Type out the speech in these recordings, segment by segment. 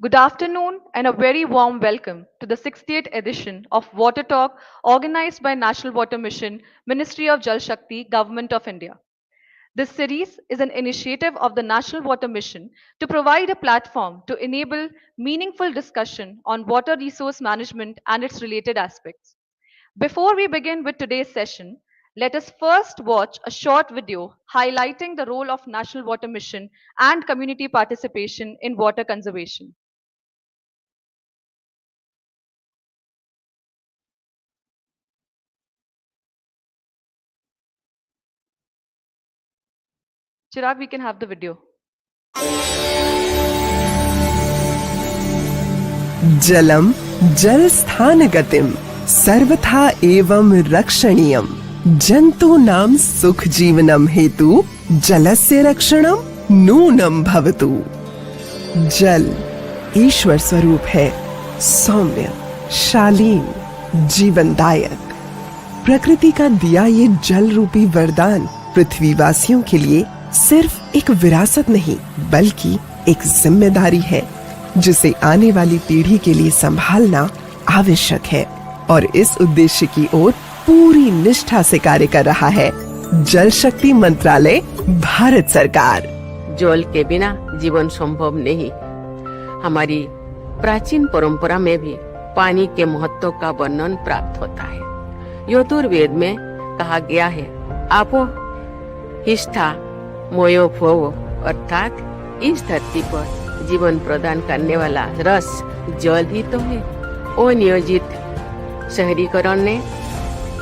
Good afternoon and a very warm welcome to the 68th edition of Water Talk organized by National Water Mission, Ministry of Jal Shakti, Government of India. This series is an initiative of the National Water Mission to provide a platform to enable meaningful discussion on water resource management and its related aspects. Before we begin with today's session, let us first watch a short video highlighting the role of National Water Mission and community participation in water conservation. Chirag, we can have the video. जलम जल स्थान गतिम सर्वथा एवं रक्षणीयम जंतु नाम सुख जीवनम हेतु जलस्य रक्षणम नूनम भवतु। जल ईश्वर स्वरूप है, सौम्य, शालीन, जीवनदायक। प्रकृति का दिया ये जल रूपी वरदान पृथ्वीवासियों के लिए सिर्फ एक विरासत नहीं बल्कि एक जिम्मेदारी है जिसे आने वाली पीढ़ी के लिए संभालना आवश्यक है और इस उद्देश्य की ओर पूरी निष्ठा से कार्य कर रहा है जल शक्ति मंत्रालय, भारत सरकार। जल के बिना जीवन संभव नहीं। हमारी प्राचीन परंपरा में भी पानी के महत्व का वर्णन प्राप्त होता है। यजुर्वेद में कहा गया है, आपो हिष्ठा मोयो भोवो, अर्थात इस धरती पर जीवन प्रदान करने वाला रस जल ही तो है। अनियोजित शहरीकरण ने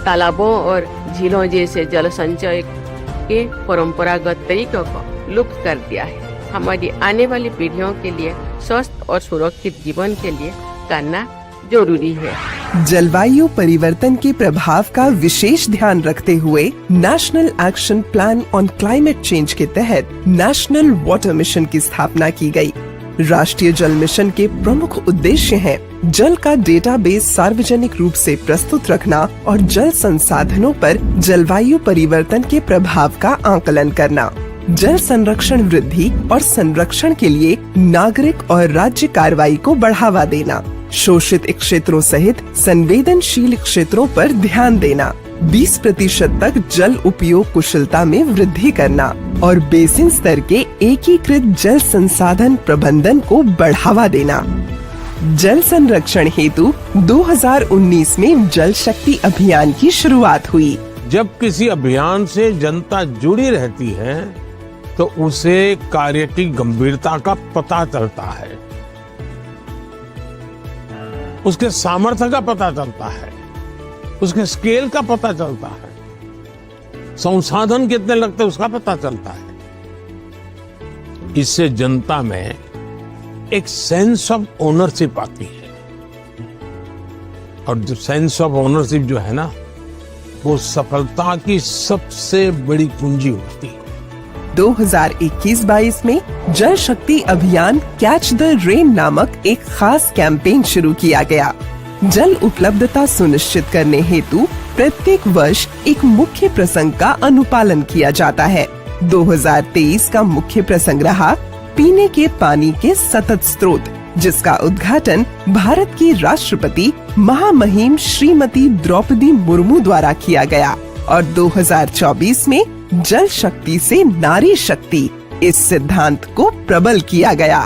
तालाबों और झीलों जैसे जल संचय के परंपरागत तरीकों को लुप्त कर दिया है। हमारी आने वाली पीढ़ियों के लिए स्वस्थ और सुरक्षित जीवन के लिए करना जरूरी है। जलवायु परिवर्तन के प्रभाव का विशेष ध्यान रखते हुए national action plan on climate change के तहत नेशनल वाटर मिशन की स्थापना की गई। राष्ट्रीय जल मिशन के प्रमुख उद्देश्य हैं जल का डेटाबेस सार्वजनिक रूप से प्रस्तुत रखना और जल संसाधनों पर जलवायु परिवर्तन के प्रभाव का आकलन करना, जल संरक्षण वृद्धि और संरक्षण के लिए नागरिक और राज्य कार्रवाई को बढ़ावा देना, शोषित क्षेत्रों सहित संवेदनशील क्षेत्रों पर ध्यान देना, 20% तक जल उपयोग कुशलता में वृद्धि करना और बेसिन स्तर के एकीकृत जल संसाधन प्रबंधन को बढ़ावा देना। जल संरक्षण हेतु 2019 में जल शक्ति अभियान की शुरुआत हुई। जब किसी अभियान से जनता जुड़ी रहती है तो उसे कार्य की गंभीरता का पता चलता है, उसके सामर्थ्य का पता चलता है, उसके स्केल का पता चलता है, संसाधन कितने लगते हैं उसका पता चलता है। इससे जनता में एक सेंस ऑफ ओनरशिप आती है और जो सेंस ऑफ ओनरशिप जो है ना, वो सफलता की सबसे बड़ी पूंजी होती है। 2021-22 में जल शक्ति अभियान कैच द रेन नामक एक खास कैंपेन शुरू किया गया। जल उपलब्धता सुनिश्चित करने हेतु प्रत्येक वर्ष एक मुख्य प्रसंग का अनुपालन किया जाता है। 2023 का मुख्य प्रसंग रहा पीने के पानी के सतत स्रोत, जिसका उद्घाटन भारत की राष्ट्रपति महामहिम श्रीमती द्रौपदी मुर्मू द्वारा किया गया और 2024 में जल शक्ति से नारी शक्ति इस सिद्धांत को प्रबल किया गया।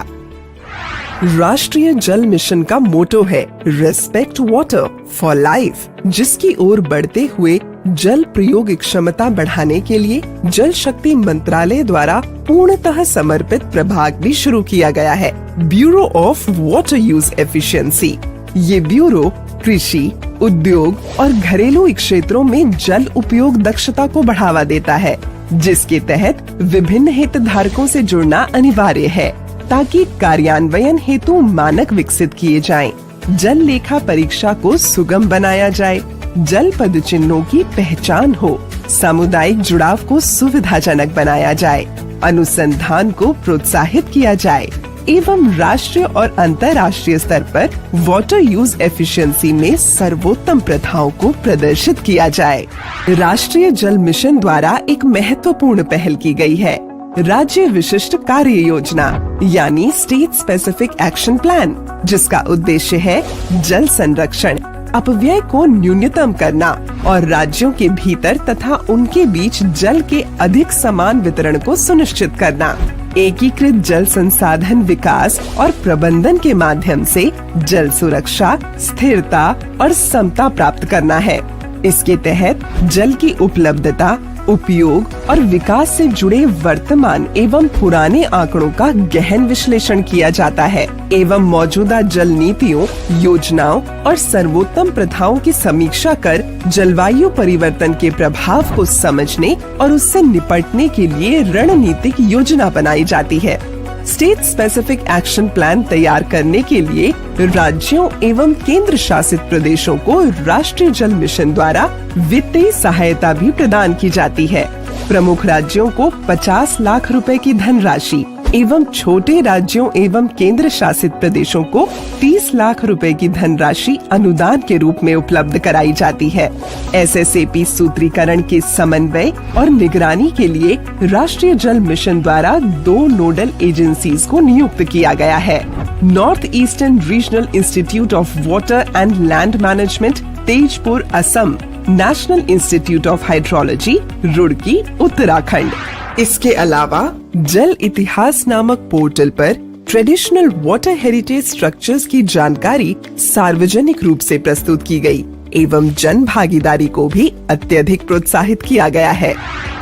राष्ट्रीय जल मिशन का मोटो है रिस्पेक्ट वाटर फॉर लाइफ, जिसकी ओर बढ़ते हुए जल प्रयोग क्षमता बढ़ाने के लिए जल शक्ति मंत्रालय द्वारा पूर्णतः समर्पित प्रभाग भी शुरू किया गया है, bureau of water use efficiency. ये ब्यूरो कृषि, उद्योग और घरेलू क्षेत्रों में जल उपयोग दक्षता को बढ़ावा देता है, जिसके तहत विभिन्न हितधारकों से जुड़ना अनिवार्य है ताकि कार्यान्वयन हेतु मानक विकसित किए जाएं, जल लेखा परीक्षा को सुगम बनाया जाए, जल पद चिन्हों की पहचान हो, सामुदायिक जुड़ाव को सुविधाजनक बनाया जाए, अनुसंधान को प्रोत्साहित किया जाए एवं राष्ट्रीय और अंतर्राष्ट्रीय स्तर पर वाटर यूज एफिशिएंसी में सर्वोत्तम प्रथाओं को प्रदर्शित किया जाए। राष्ट्रीय जल मिशन द्वारा एक महत्वपूर्ण पहल की गई है। राज्य विशिष्ट कार्य योजना यानी स्टेट स्पेसिफिक एक्शन प्लान, जिसका उद्देश्य है जल संरक्षण, अपव्यय को न्यूनतम करना और राज्यों के भीतर तथा उनके बीच जल के अधिक समान वितरण को सुनिश्चित करना। एकीकृत जल संसाधन विकास और प्रबंधन के माध्यम से जल सुरक्षा, स्थिरता और समता प्राप्त करना है। इसके तहत जल की उपलब्धता, उपयोग और विकास से जुड़े वर्तमान एवं पुराने आंकड़ों का गहन विश्लेषण किया जाता है एवं मौजूदा जल नीतियों, योजनाओं और सर्वोत्तम प्रथाओं की समीक्षा कर जलवायु परिवर्तन के प्रभाव को समझने और उससे निपटने के लिए रणनीतिक योजना बनाई जाती है। स्टेट स्पेसिफिक एक्शन प्लान तैयार करने के लिए राज्यों एवं केंद्र शासित प्रदेशों को राष्ट्रीय जल मिशन द्वारा वित्तीय सहायता भी प्रदान की जाती है। प्रमुख राज्यों को 50 लाख रुपए की धनराशि एवं छोटे राज्यों एवं केंद्र शासित प्रदेशों को 30 लाख रुपए की धनराशि अनुदान के रूप में उपलब्ध कराई जाती है। SSAP सूत्रीकरण के समन्वय और निगरानी के लिए राष्ट्रीय जल मिशन द्वारा 2 नोडल एजेंसीज को नियुक्त किया गया है। North eastern regional institute of water and land management, Tezpur, Assam, national institute of hydrology, Roorkee, Uttarakhand. इसके अलावा जल इतिहास नामक पोर्टल पर ट्रेडिशनल वाटर हेरिटेज स्ट्रक्चर्स की जानकारी सार्वजनिक रूप से प्रस्तुत की गई एवं जन भागीदारी को भी अत्यधिक प्रोत्साहित किया गया है।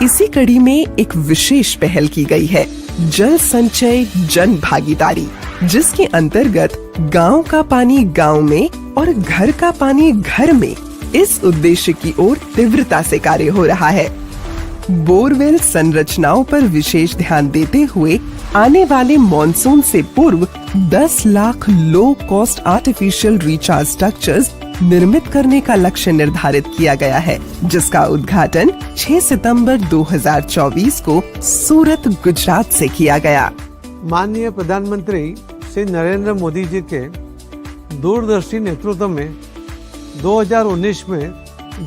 इसी कड़ी में एक विशेष पहल की गई है, जल संचय जन भागीदारी, जिसके अंतर्गत गांव का पानी गांव में और घर का पानी घर में इस उद्देश्य की ओर तीव्रता से कार्य हो रहा है। बोरवेल संरचनाओं पर विशेष ध्यान देते हुए आने वाले मॉनसून से पूर्व 10 lakh low cost artificial recharge structures निर्मित करने का लक्ष्य निर्धारित किया गया है, जिसका उद्घाटन 6 सितंबर 2024 को सूरत, गुजरात से किया गया। माननीय प्रधानमंत्री श्री नरेंद्र मोदी जी के दूरदर्शी नेतृत्व में 2019 में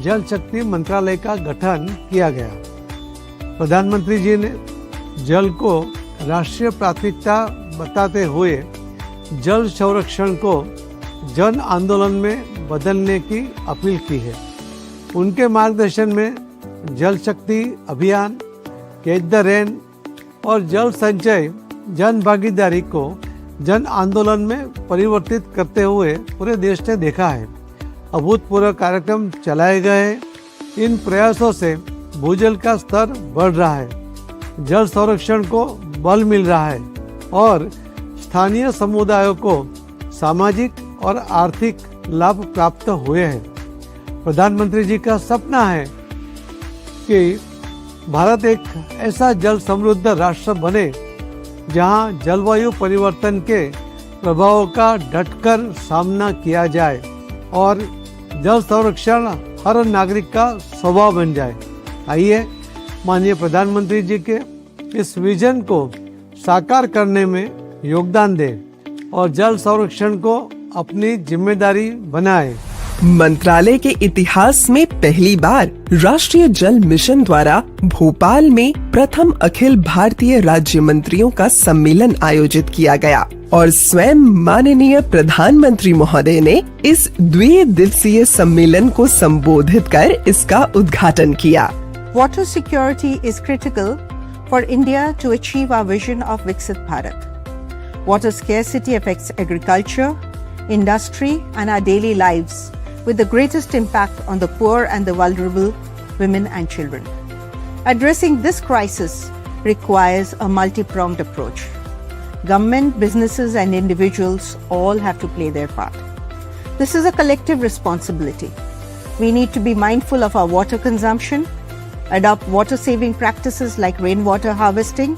जल शक्ति मंत्रालय का गठन किया गया। प्रधानमंत्री जी ने जल को राष्ट्रीय प्राथमिकता बताते हुए जल संरक्षण को जन आंदोलन में बदलने की अपील की है। उनके मार्गदर्शन में जल शक्ति अभियान, कैच द रेन और जल संचय जन भागीदारी को जन आंदोलन में परिवर्तित करते हुए पूरे देश ने देखा है। अभूतपूर्व कार्यक्रम चलाए गए। इन प्रयासों से भूजल का स्तर बढ़ रहा है, जल संरक्षण को बल मिल रहा है और स्थानीय समुदायों को सामाजिक और आर्थिक लाभ प्राप्त हुए हैं। प्रधानमंत्री जी का सपना है कि भारत एक ऐसा जल समृद्ध राष्ट्र बने जहां जलवायु परिवर्तन के प्रभावों का डटकर सामना किया जाए और जल संरक्षण हर नागरिक का स्वभाव बन जाए। आइए माननीय प्रधानमंत्री जी के इस विजन को साकार करने में योगदान दें और जल संरक्षण को अपनी जिम्मेदारी बनाएं। मंत्रालय के इतिहास में पहली बार राष्ट्रीय जल मिशन द्वारा भोपाल में प्रथम अखिल भारतीय राज्य मंत्रियों का सम्मेलन आयोजित किया गया और स्वयं माननीय प्रधानमंत्री महोदय ने इस द्विदिवसीय सम्मेलन को संबोधित कर इसका उद्घाटन किया। Water security is critical for India to achieve our vision of Viksit Bharat. Water scarcity affects agriculture, industry and our daily lives, with the greatest impact on the poor and the vulnerable, women and children. Addressing this crisis requires a multi-pronged approach. Government, businesses and individuals all have to play their part. This is a collective responsibility. We need to be mindful of our water consumption, adopt water-saving practices like rainwater harvesting,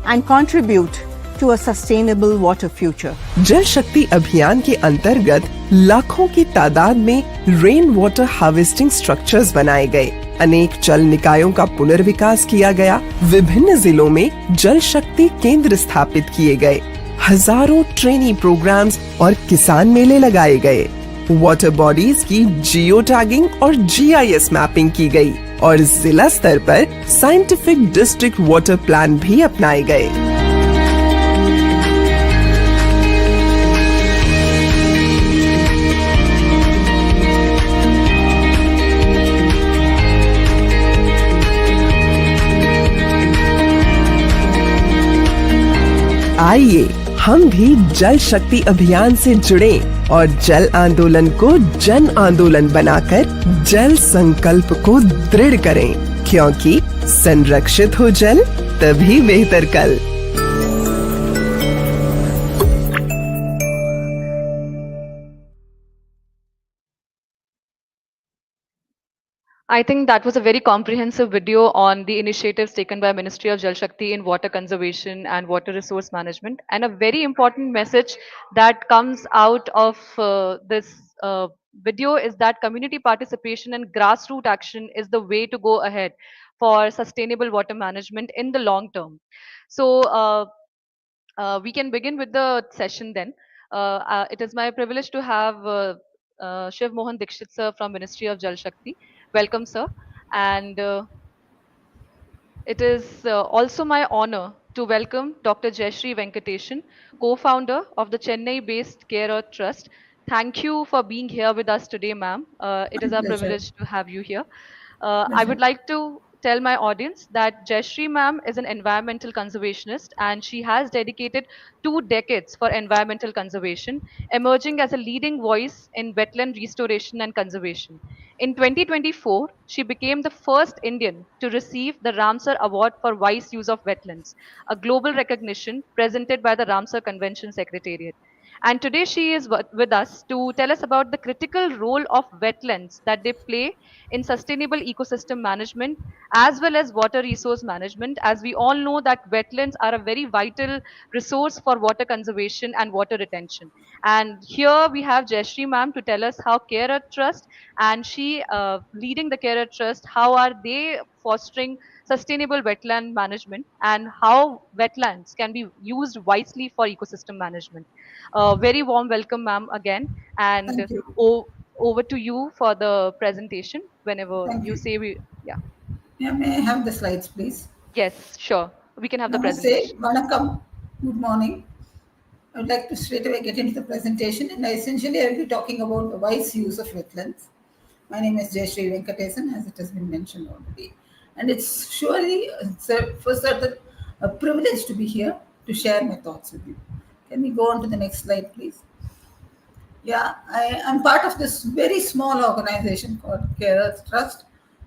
and contribute to a sustainable water future. जल शक्ति अभियान के अंतर्गत लाखों की तादाद में rain water harvesting structures बनाए गए, अनेक जल निकायों का पुनर्विकास किया गया, विभिन्न जिलों में जल शक्ति केंद्र स्थापित किए गए, हजारों ट्रेनी प्रोग्राम्स और किसान मेले लगाए गए, वाटर बॉडीज की जियो टैगिंग और GIS मैपिंग की गई, और जिला स्तर पर साइंटिफिक डिस्ट्रिक्ट वाटर प्लान भी अपनाए गए। आइए हम भी जल शक्ति अभियान से जुड़ें और जल आंदोलन को जन आंदोलन बनाकर जल संकल्प को दृढ़ करें, क्योंकि संरक्षित हो जल तभी बेहतर कल। I think that was a very comprehensive video on the initiatives taken by Ministry of Jal Shakti in water conservation and water resource management, and a very important message that comes out of this video is that community participation and grassroots action is the way to go ahead for sustainable water management in the long term. So we can begin with the session then. It is my privilege to have Shiv Mohan Dikshit sir from Ministry of Jal Shakti. Welcome, sir. And it is also my honor to welcome Dr. Jayshree Vencatesan, co-founder of the Chennai-based Care Earth Trust. Thank you for being here with us today, ma'am. It My is our pleasure. privilege to have you here. I Pleasure. would like to tell my audience that Jayshree ma'am is an environmental conservationist and she has dedicated 2 decades for environmental conservation, emerging as a leading voice in wetland restoration and conservation. In 2024, she became the first Indian to receive the Ramsar Award for wise use of wetlands, a global recognition presented by the Ramsar Convention Secretariat. And today she is with us to tell us about the critical role of wetlands that they play in sustainable ecosystem management as well as water resource management. As we all know that wetlands are a very vital resource for water conservation and water retention. And here we have Jayshree ma'am to tell us how Care Earth Trust and she leading the Care Earth Trust, how are they fostering sustainable wetland management and how wetlands can be used wisely for ecosystem management. Very warm welcome, ma'am, again. And Thank you. over to you for the presentation whenever Thank you you. say we, yeah. Yeah, may I have the slides, please? Yes, sure. We can have the Namaste, presentation. Vanakkam, good morning. I would like to straight away get into the presentation, and essentially I will be talking about the wise use of wetlands. My name is Jayshree Vencatesan, as it has been mentioned already, and it's surely for certain a privilege to be here to share my thoughts with you. Can we go on to the next slide, please? Yeah, I am part of this very small organization called Care Earth Trust.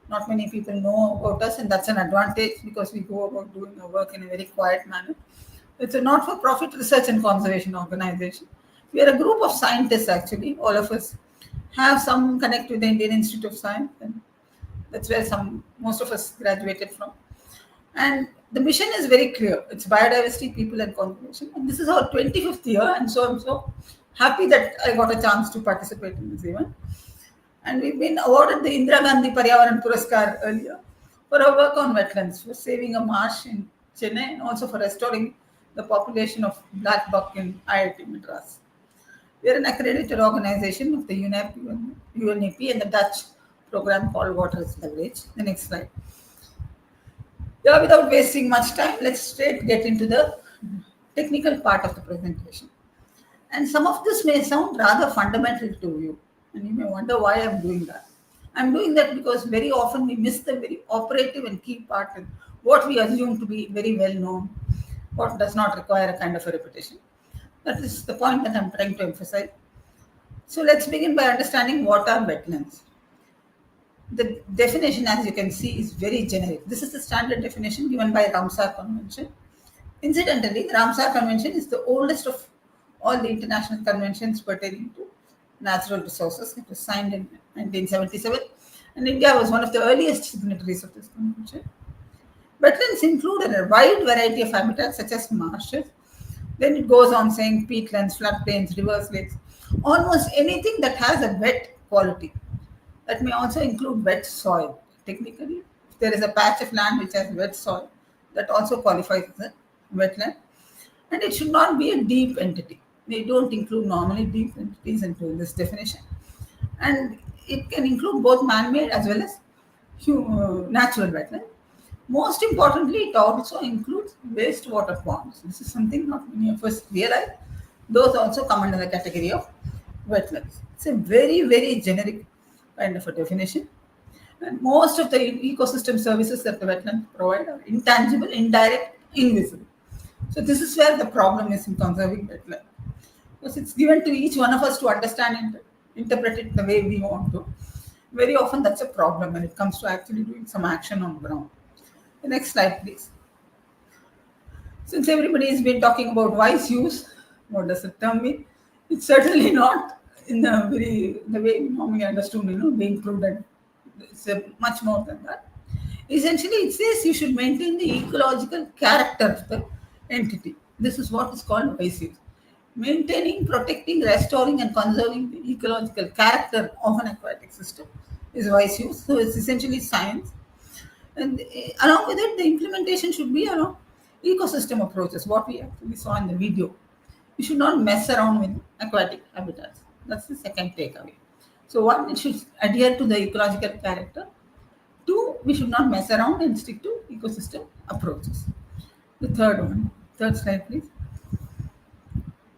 Not many people know about us, and that's an advantage because we go about doing our work in a very quiet manner. It's a not for profit research and conservation organization. We are a group of scientists, actually. All of us have some connect with the Indian Institute of Science, and that's where most of us graduated from. And the mission is very clear. It's biodiversity, people, and conservation. And this is our 25th year, and so I'm so happy that I got a chance to participate in this event. And we've been awarded the Indira Gandhi Paryavaran Puraskar earlier for our work on wetlands, for saving a marsh in Chennai, and also for restoring the population of black buck in IIT Madras. We are an accredited organization of the UNEP and the Dutch program called Water is Leverage. The next slide. Yeah, without wasting much time, let's straight get into the technical part of the presentation. And some of this may sound rather fundamental to you, and you may wonder why I'm doing that. I'm doing that because very often we miss the very operative and key part in what we assume to be very well known, what does not require a kind of a repetition. That is the point that I'm trying to emphasize. So let's begin by understanding what are wetlands. The definition, as you can see, is very generic. This is the standard definition given by Ramsar Convention. Incidentally, the Ramsar Convention is the oldest of all the international conventions pertaining to natural resources. It was signed in 1977, and India was one of the earliest signatories of this convention. Wetlands include a wide variety of habitats such as marshes. Then it goes on saying peatlands, floodplains, rivers, lakes, almost anything that has a wet quality. That may also include wet soil. Technically, if there is a patch of land which has wet soil, that also qualifies as a wetland. And it should not be a deep entity. They don't include normally deep entities into this definition. And it can include both man-made as well as natural wetland. Most importantly, it also includes wastewater ponds. This is something not many of us realize. Those also come under the category of wetlands. It's a very, very generic kind of a definition. And most of the ecosystem services that the wetlands provide are intangible, indirect, invisible. So this is where the problem is in conserving wetland. Because it's given to each one of us to understand and interpret it the way we want to. Very often that's a problem when it comes to actually doing some action on ground. The next slide, please. Since everybody has been talking about wise use, what does the term mean? It's certainly not in the way we normally understood, being prudent. It's much more than that. Essentially, it says you should maintain the ecological character of the entity. This is what is called wise use. Maintaining, protecting, restoring, and conserving the ecological character of an aquatic system is wise use. So it's essentially science. And along with it, the implementation should be around ecosystem approaches, what we actually saw in the video. You should not mess around with aquatic habitats. That's the second takeaway. So one, it should adhere to the ecological character. Two, we should not mess around and stick to ecosystem approaches. The third slide, please.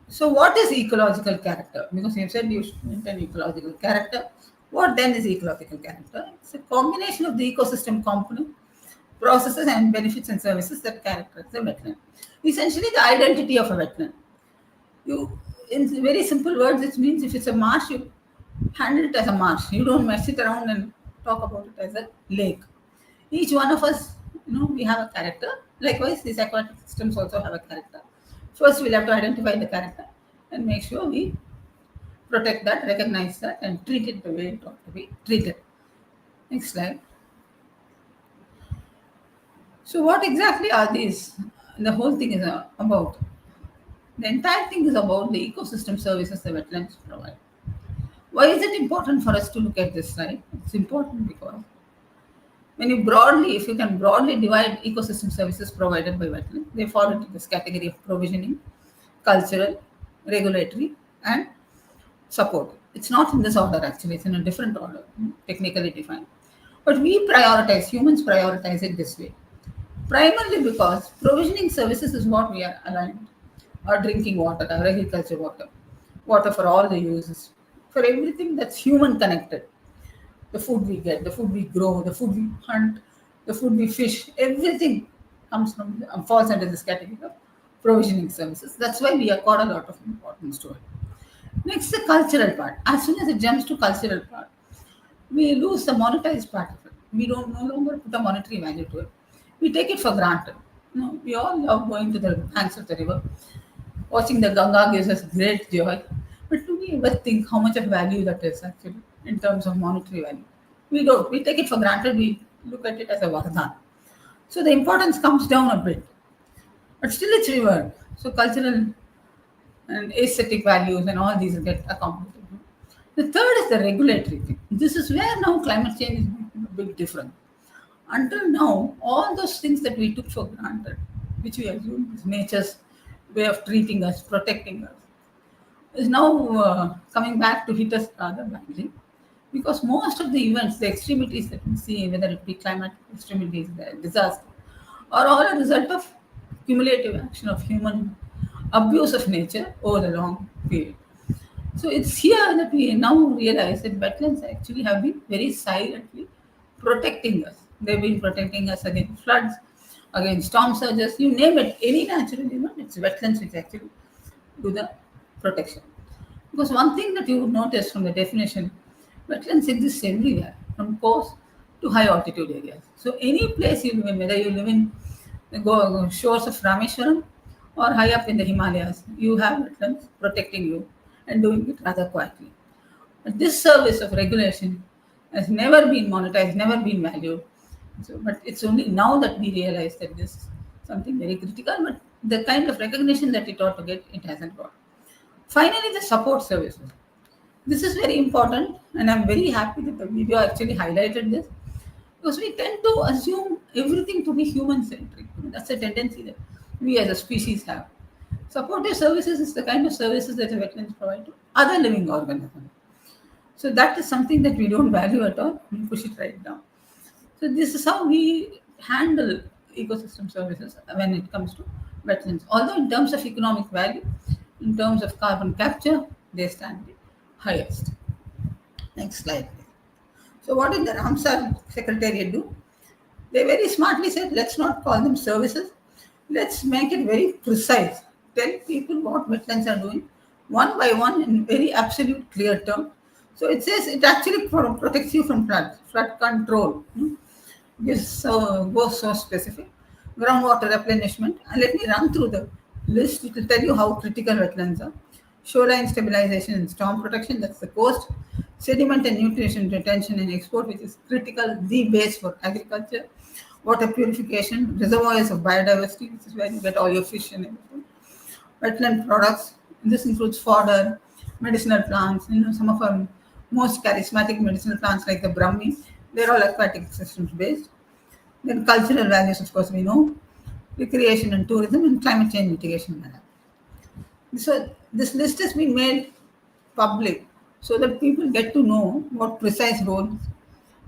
So what is ecological character? Because you said you should maintain ecological character. What then is ecological character? It's a combination of the ecosystem component, processes and benefits and services that characterize a wetland. Essentially the identity of a wetland. In very simple words, it means if it's a marsh, you handle it as a marsh. You don't mess it around and talk about it as a lake. Each one of us, we have a character. Likewise, these aquatic systems also have a character. First, we'll have to identify the character and make sure we protect that, recognize that, and treat it the way it ought to be treated. Next slide. So what exactly are these? The whole thing is about. The entire thing is about the ecosystem services the wetlands provide. Why is it important for us to look at this slide? It's important because if you can broadly divide ecosystem services provided by wetlands, they fall into this category of provisioning, cultural, regulatory, and support. It's not in this order actually, it's in a different order, technically defined. But humans prioritize it this way. Primarily because provisioning services is what we are aligned. Our drinking water, our agriculture water, water for all the uses, for everything that's human connected. The food we get, the food we grow, the food we hunt, the food we fish, everything falls under this category of provisioning services. That's why we accord a lot of importance to it. Next, the cultural part. As soon as it jumps to cultural part, we lose the monetized part of it. We don't no longer put a monetary value to it. We take it for granted. We all love going to the banks of the river. Watching the Ganga gives us great joy. But do we ever think how much of value that is actually in terms of monetary value? We don't. We take it for granted. We look at it as a vardhan. So the importance comes down a bit. But still it's river. So cultural and aesthetic values and all these get accomplished. The third is the regulatory thing. This is where now climate change is making a big difference. Until now, all those things that we took for granted, which we assume is nature's way of treating us, protecting us, is now coming back to hit us rather badly. Because most of the events, the extremities that we see, whether it be climate extremities, the disaster, are all a result of cumulative action of human abuse of nature over a long period. So it's here that we now realize that wetlands actually have been very silently protecting us. They've been protecting us against floods, against storm surges, you name it, any natural event, it's wetlands which actually do the protection. Because one thing that you would notice from the definition, wetlands exist everywhere, from coast to high altitude areas. So any place you live in, whether you live in the shores of Rameswaram or high up in the Himalayas, you have wetlands protecting you and doing it rather quietly. But this service of regulation has never been monetized, never been valued. So, but it's only now that we realize that this is something very critical, but the kind of recognition that it ought to get, it hasn't got. Finally, the support services. This is very important, and I'm very happy that the video actually highlighted this, because we tend to assume everything to be human-centric. That's a tendency that we as a species have. Supportive services is the kind of services that the wetlands provide to other living organisms. So that is something that we don't value at all. We push it right down. So this is how we handle ecosystem services when it comes to wetlands. Although in terms of economic value, in terms of carbon capture, they stand the highest. Next slide, please. So what did the Ramsar Secretariat do? They very smartly said, let's not call them services. Let's make it very precise. Tell people what wetlands are doing one by one in very absolute clear term. So it says it actually protects you from flood control. This goes so specific. Groundwater replenishment. And let me run through the list. It will tell you how critical wetlands are. Shoreline stabilization and storm protection, that's the coast. Sediment and nutrition retention and export, which is critical, the base for agriculture. Water purification, reservoirs of biodiversity, which is where you get all your fish and everything. Wetland products, this includes fodder, medicinal plants, some of our most charismatic medicinal plants like the Brahmi, they're all aquatic systems based. Then cultural values, of course, we know, recreation and tourism, and climate change mitigation. So this list has been made public so that people get to know what precise role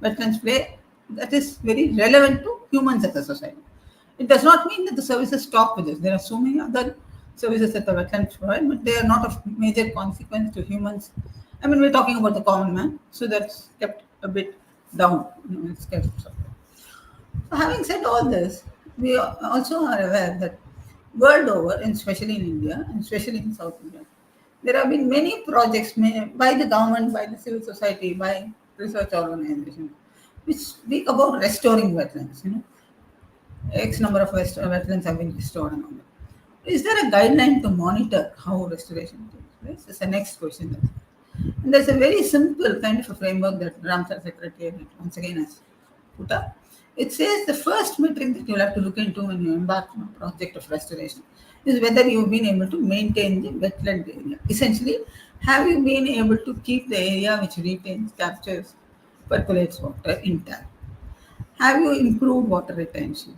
wetlands play that is very relevant to humans as a society. It does not mean that the services stop with this. There are so many other services that the wetlands provide, but they are not of major consequence to humans. I mean, we're talking about the common man, so that's kept a bit down. It's kept so having said all this, we also are aware that world over, and especially in India, and especially in South India, there have been many projects made by the government, by the civil society, by research organizations, which speak about restoring wetlands. X number of wetlands have been restored and all that. Is there a guideline to monitor how restoration takes place? That's the next question. And there's a very simple kind of a framework that Ramsar Secretariat once again has put up. It says the first metric that you'll have to look into when you embark on a project of restoration is whether you've been able to maintain the wetland area. Essentially, have you been able to keep the area which retains, captures, percolates water intact? Have you improved water retention?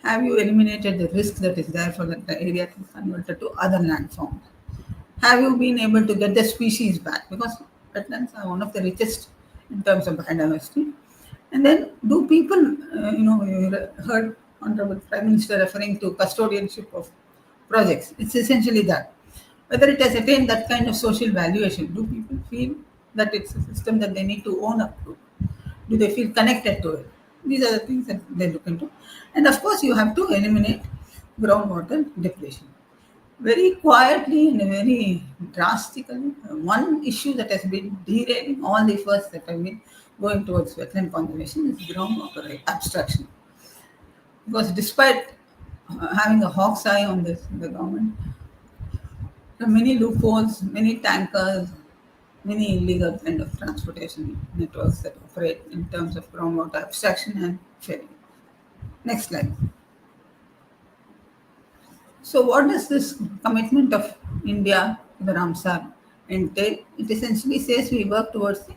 Have you eliminated the risk that is there for the area to be converted to other landforms? Have you been able to get the species back? Because wetlands are one of the richest in terms of biodiversity. And then, do people, you heard Honorable Prime Minister referring to custodianship of projects. It's essentially that. Whether it has attained that kind of social valuation, do people feel that it's a system that they need to own up to? Do they feel connected to it? These are the things that they look into. And of course, you have to eliminate groundwater depletion. Very quietly and very drastically, one issue that has been derailing all the efforts that have been going towards wetland conservation is groundwater abstraction. Because despite having a hawk's eye on this in the government, there are many loopholes, many tankers, many illegal kind of transportation networks that operate in terms of groundwater abstraction and ferrying. Next slide. So what does this commitment of India to the Ramsar entail? It essentially says we work towards the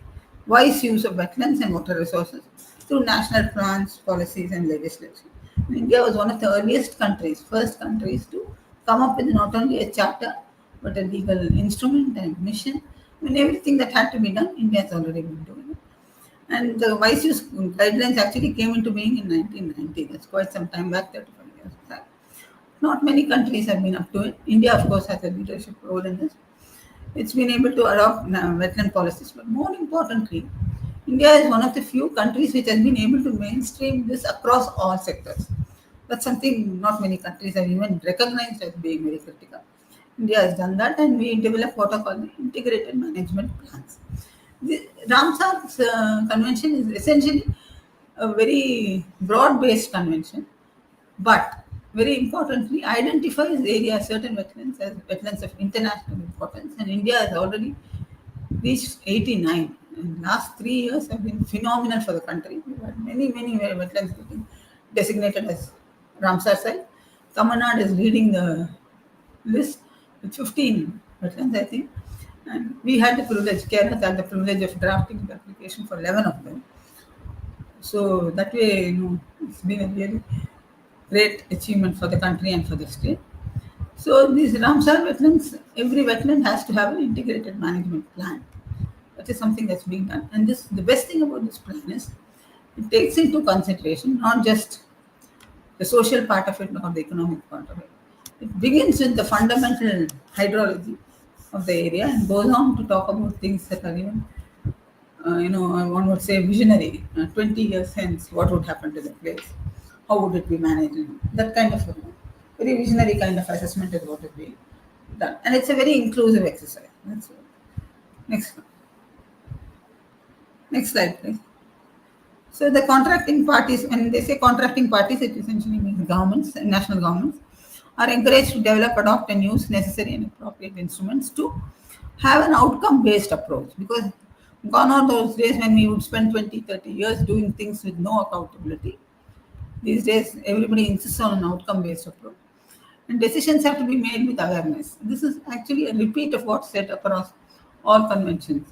wise use of wetlands and water resources through national plans, policies, and legislation. India was one of the earliest countries, first countries to come up with not only a charter, but a legal instrument and mission. I mean, everything that had to be done, India has already been doing it. And the wise use guidelines actually came into being in 1990. That's quite some time back, 35 years back. Not many countries have been up to it. India, of course, has a leadership role in this. It's been able to adopt wetland policies, but more importantly, India is one of the few countries which has been able to mainstream this across all sectors. That's something not many countries have even recognized as being very critical. India has done that, and we developed what are called the integrated management plans. The Ramsar Convention is essentially a very broad-based convention, but very importantly identifies areas, certain wetlands as wetlands of international importance, and India has already reached 89. And last 3 years have been phenomenal for the country. We've had many wetlands getting designated as Ramsar site. Tamil Nadu is leading the list with 15 wetlands, I think. And we had the privilege, Care Earth had the privilege of drafting the application for 11 of them. So that way, it's been a really great achievement for the country and for the state. So these Ramsar wetlands, every wetland has to have an integrated management plan. That is something that's being done. And the best thing about this plan is It takes into consideration not just the social part of it nor the economic part of it. It begins with the fundamental hydrology of the area and goes on to talk about things that are even, one would say visionary. 20 years hence, what would happen to the place? How would it be managed? That kind of very visionary kind of assessment is what is being done. And it's a very inclusive exercise. That's all. Next one. Next slide, please. So the contracting parties, when they say contracting parties, it essentially means governments and national governments are encouraged to develop, adopt, and use necessary and appropriate instruments to have an outcome-based approach. Because gone are those days when we would spend 20, 30 years doing things with no accountability. These days, everybody insists on an outcome-based approach. And decisions have to be made with awareness. This is actually a repeat of what's said across all conventions.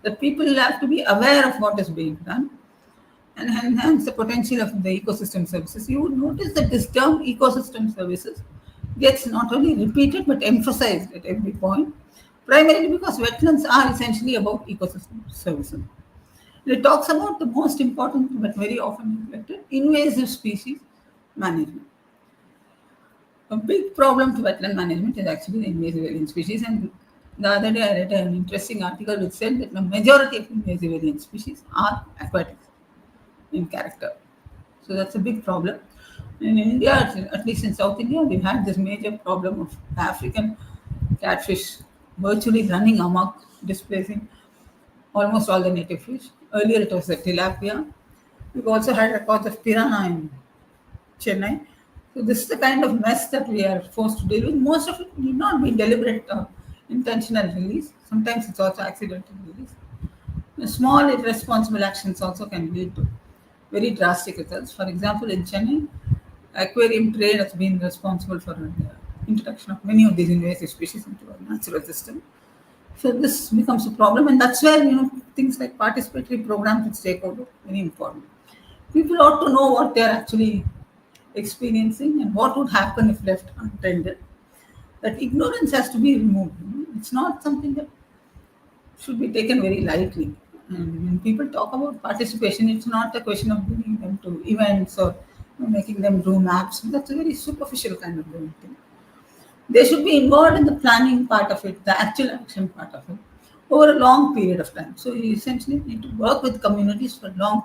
That people have to be aware of what is being done and enhance the potential of the ecosystem services. You would notice that this term ecosystem services gets not only repeated but emphasized at every point, primarily because wetlands are essentially about ecosystem services. It talks about the most important but very often neglected invasive species management. A big problem to wetland management is actually the invasive alien species. And the other day I read an interesting article which said that the majority of invasive alien species are aquatic in character. So that's a big problem. In India, at least in South India, we've had this major problem of African catfish virtually running amok, displacing almost all the native fish. Earlier it was the tilapia. We've also had records of piranha in Chennai. So this is the kind of mess that we are forced to deal with. Most of it need not be deliberate or intentional release. Sometimes it's also accidental release. The small irresponsible actions also can lead to very drastic results. For example, in Chennai, aquarium trade has been responsible for the introduction of many of these invasive species into our natural system. So this becomes a problem, and that's where things like participatory programs and stakeholder very important. People ought to know what they are actually experiencing and what would happen if left untended. That ignorance has to be removed. It's not something that should be taken very lightly. And when people talk about participation, it's not a question of bringing them to events or making them do maps. That's a very superficial kind of doing thing. They should be involved in the planning part of it, the actual action part of it, over a long period of time. So you essentially need to work with communities for long.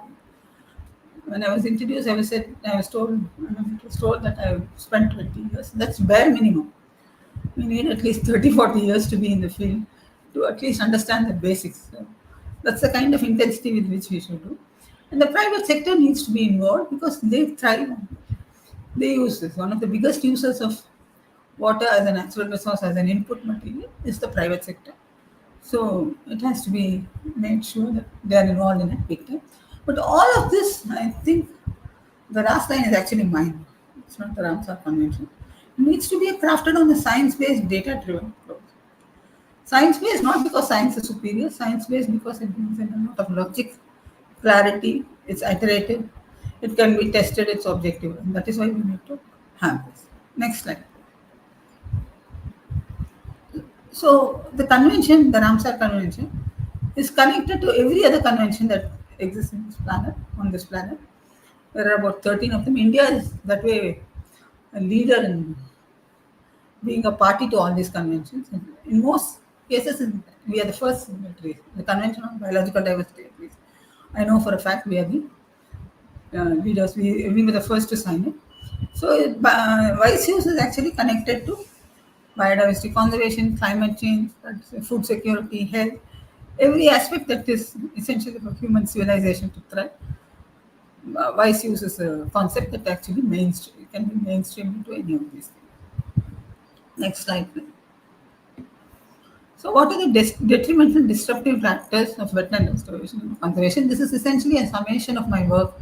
When I was introduced, I was told that I spent 20 years. That's bare minimum. We need at least 30, 40 years to be in the field to at least understand the basics. So that's the kind of intensity with which we should do. And the private sector needs to be involved because they thrive on it. They use this. One of the biggest users of water as a natural resource, as an input material, is the private sector. So it has to be made sure that they are involved in it big time. But all of this, I think, the last line is actually mine. It's not the Ramsar Convention. It needs to be crafted on a science-based, data-driven approach. Science-based not because science is superior, science-based because it brings in a lot of logic, clarity, it's iterative, it can be tested, it's objective, and that is why we need to have this. Next slide. So the convention, the Ramsar Convention, is connected to every other convention that exists in this planet, on this planet. There are about 13 of them. India is that way a leader in being a party to all these conventions. In most cases, we are the first signatories. The Convention on Biological Diversity, at least. I know for a fact we are the leaders. We were the first to sign it. So wise use is actually connected to biodiversity conservation, climate change, food security, health, every aspect that is essential for human civilization to thrive. Wise use is a concept that actually can be mainstream into any of these things. Next slide, please. So what are the detrimental disruptive factors of wetland restoration and conservation? This is essentially a summation of my work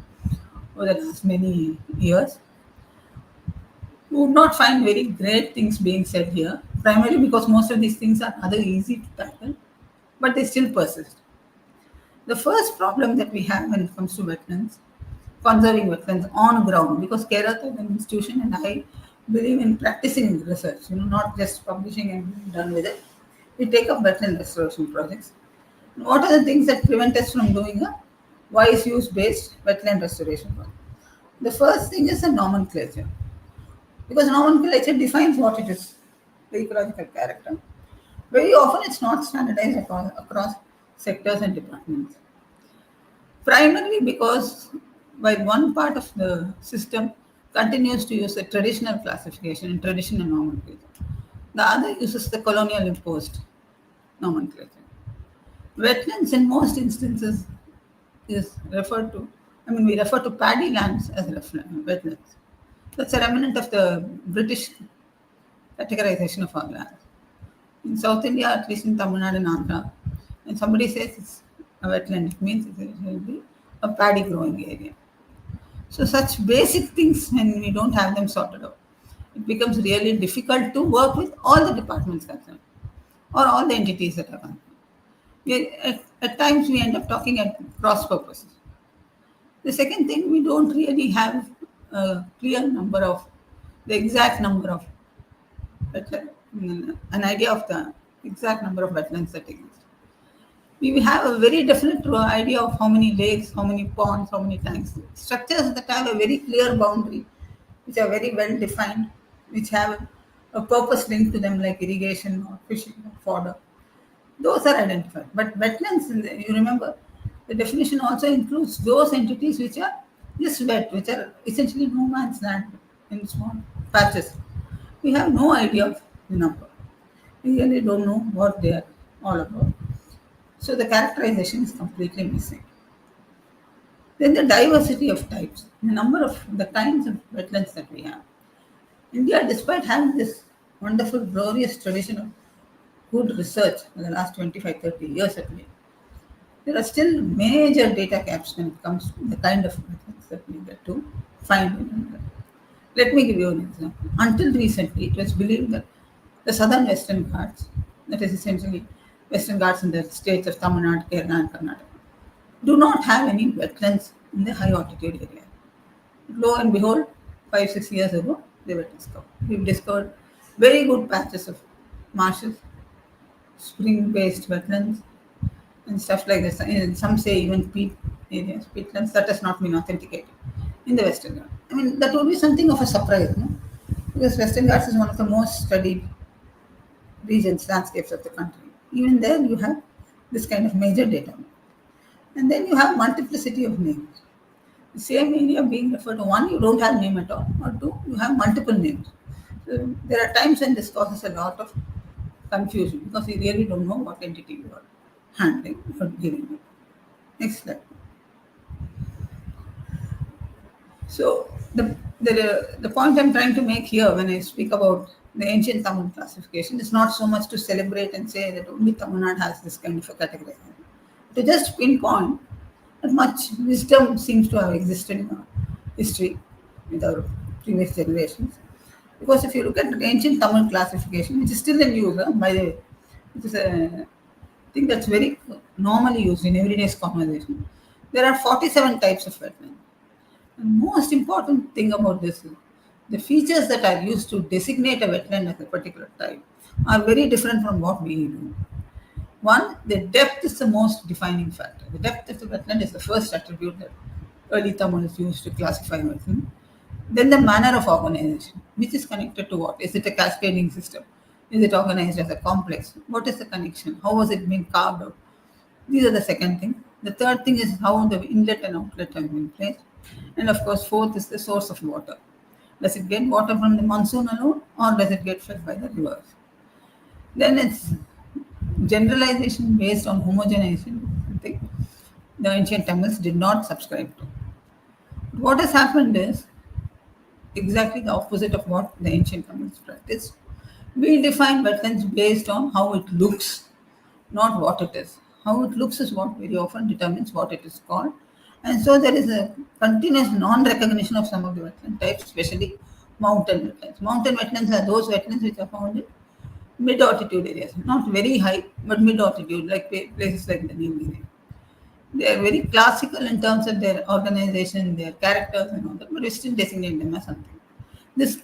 over the last many years. You would not find very great things being said here, primarily because most of these things are rather easy to tackle, but they still persist. The first problem that we have when it comes to wetlands, conserving wetlands on ground, because Care Earth is an institution and I believe in practicing research, not just publishing and being done with it. We take up wetland restoration projects. What are the things that prevent us from doing a wise use based wetland restoration project. The first thing is a nomenclature, because nomenclature defines what it is, the ecological character. Very often it's not standardized across sectors and departments. Primarily because while one part of the system continues to use a traditional classification and traditional nomenclature, the other uses the colonial imposed nomenclature. Wetlands in most instances is referred to, we refer to paddy lands as wetlands. That's a remnant of the British categorization of our lands. In South India, at least in Tamil Nadu and Andhra, when somebody says it's a wetland, it means it will be a paddy growing area. So such basic things, when we don't have them sorted out, it becomes really difficult to work with all the departments concerned or all the entities that are concerned. At times we end up talking at cross purposes. The second thing, we don't really have a clear number of, the exact number of an idea of the exact number of wetlands that exist. We have a very definite idea of how many lakes, how many ponds, how many tanks. Structures that have a very clear boundary, which are very well defined, which have a purpose linked to them, like irrigation or fishing or fodder. Those are identified. But wetlands, you remember, the definition also includes those entities which are just wet, which are essentially no man's land in small patches. We have no idea of the number. We really don't know what they are all about. So the characterization is completely missing. Then the diversity of types, the number of the kinds of wetlands that we have. India, despite having this wonderful, glorious tradition of good research for the last 25, 30 years at least, there are still major data gaps when it comes to the kind of wetlands that we get to find in India. Let me give you an example. Until recently, it was believed that the southern Western Ghats, that is essentially Western Ghats in the states of Tamil Nadu, Kerala, and Karnataka, do not have any wetlands in the high altitude area. Lo and behold, 5-6 years ago, they were discovered. We've discovered very good patches of marshes, spring-based wetlands, and stuff like this. And some say even peat areas, peatlands. That has not been authenticated in the Western Ghats. That would be something of a surprise, no? Because Western Ghats is one of the most studied regions, landscapes of the country. Even there, you have this kind of major data. And then you have multiplicity of names. The same area being referred to, one, you don't have name at all, or two, you have multiple names. So there are times when this causes a lot of confusion because you really don't know what entity you are handling or dealing with. Next slide. So the point I'm trying to make here when I speak about the ancient Tamil classification is not so much to celebrate and say that only Tamil Nadu has this kind of a categorization. To just pinpoint that much wisdom seems to have existed in our history with our previous generations. Because if you look at the ancient Tamil classification, which is still in use, by the way, it is a thing that's very normally used in everyday's conversation, there are 47 types of wetland. The most important thing about this is the features that are used to designate a wetland as a particular type are very different from what we do. One, the depth is the most defining factor. The depth of the wetland is the first attribute that early Tamils used to classify wetland. Then the manner of organization, which is connected to what? Is it a cascading system? Is it organized as a complex? What is the connection? How was it being carved out? These are the second thing. The third thing is how the inlet and outlet have been placed. And of course, fourth is the source of water. Does it get water from the monsoon alone or does it get fed by the rivers? Then it's generalization based on homogenization. Something the ancient Tamils did not subscribe to. What has happened is exactly the opposite of what the ancient Tamils practiced. We define wetlands based on how it looks, not what it is. How it looks is what very often determines what it is called. And so there is a continuous non-recognition of some of the wetland types, especially mountain wetlands. Mountain wetlands are those wetlands which are found in mid-altitude areas, not very high, but mid-altitude, like places like the Nilgiri. They are very classical in terms of their organization, their characters and all that, but we still designate them as something. This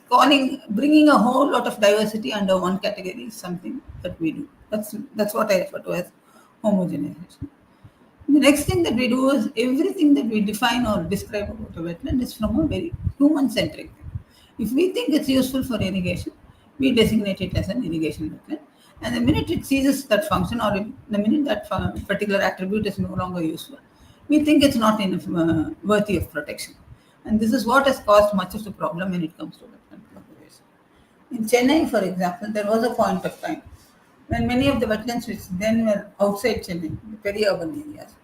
bringing a whole lot of diversity under one category is something that we do. That's what I refer to as homogenization. The next thing that we do is everything that we define or describe about a wetland is from a very human-centric thing. If we think it's useful for irrigation, we designate it as an irrigation wetland. And the minute it ceases that function, or the minute that particular attribute is no longer useful, we think it's not enough worthy of protection. And this is what has caused much of the problem when it comes to wetland conservation. In Chennai, for example, there was a point of time when many of the wetlands which then were outside Chennai, the peri-urban areas,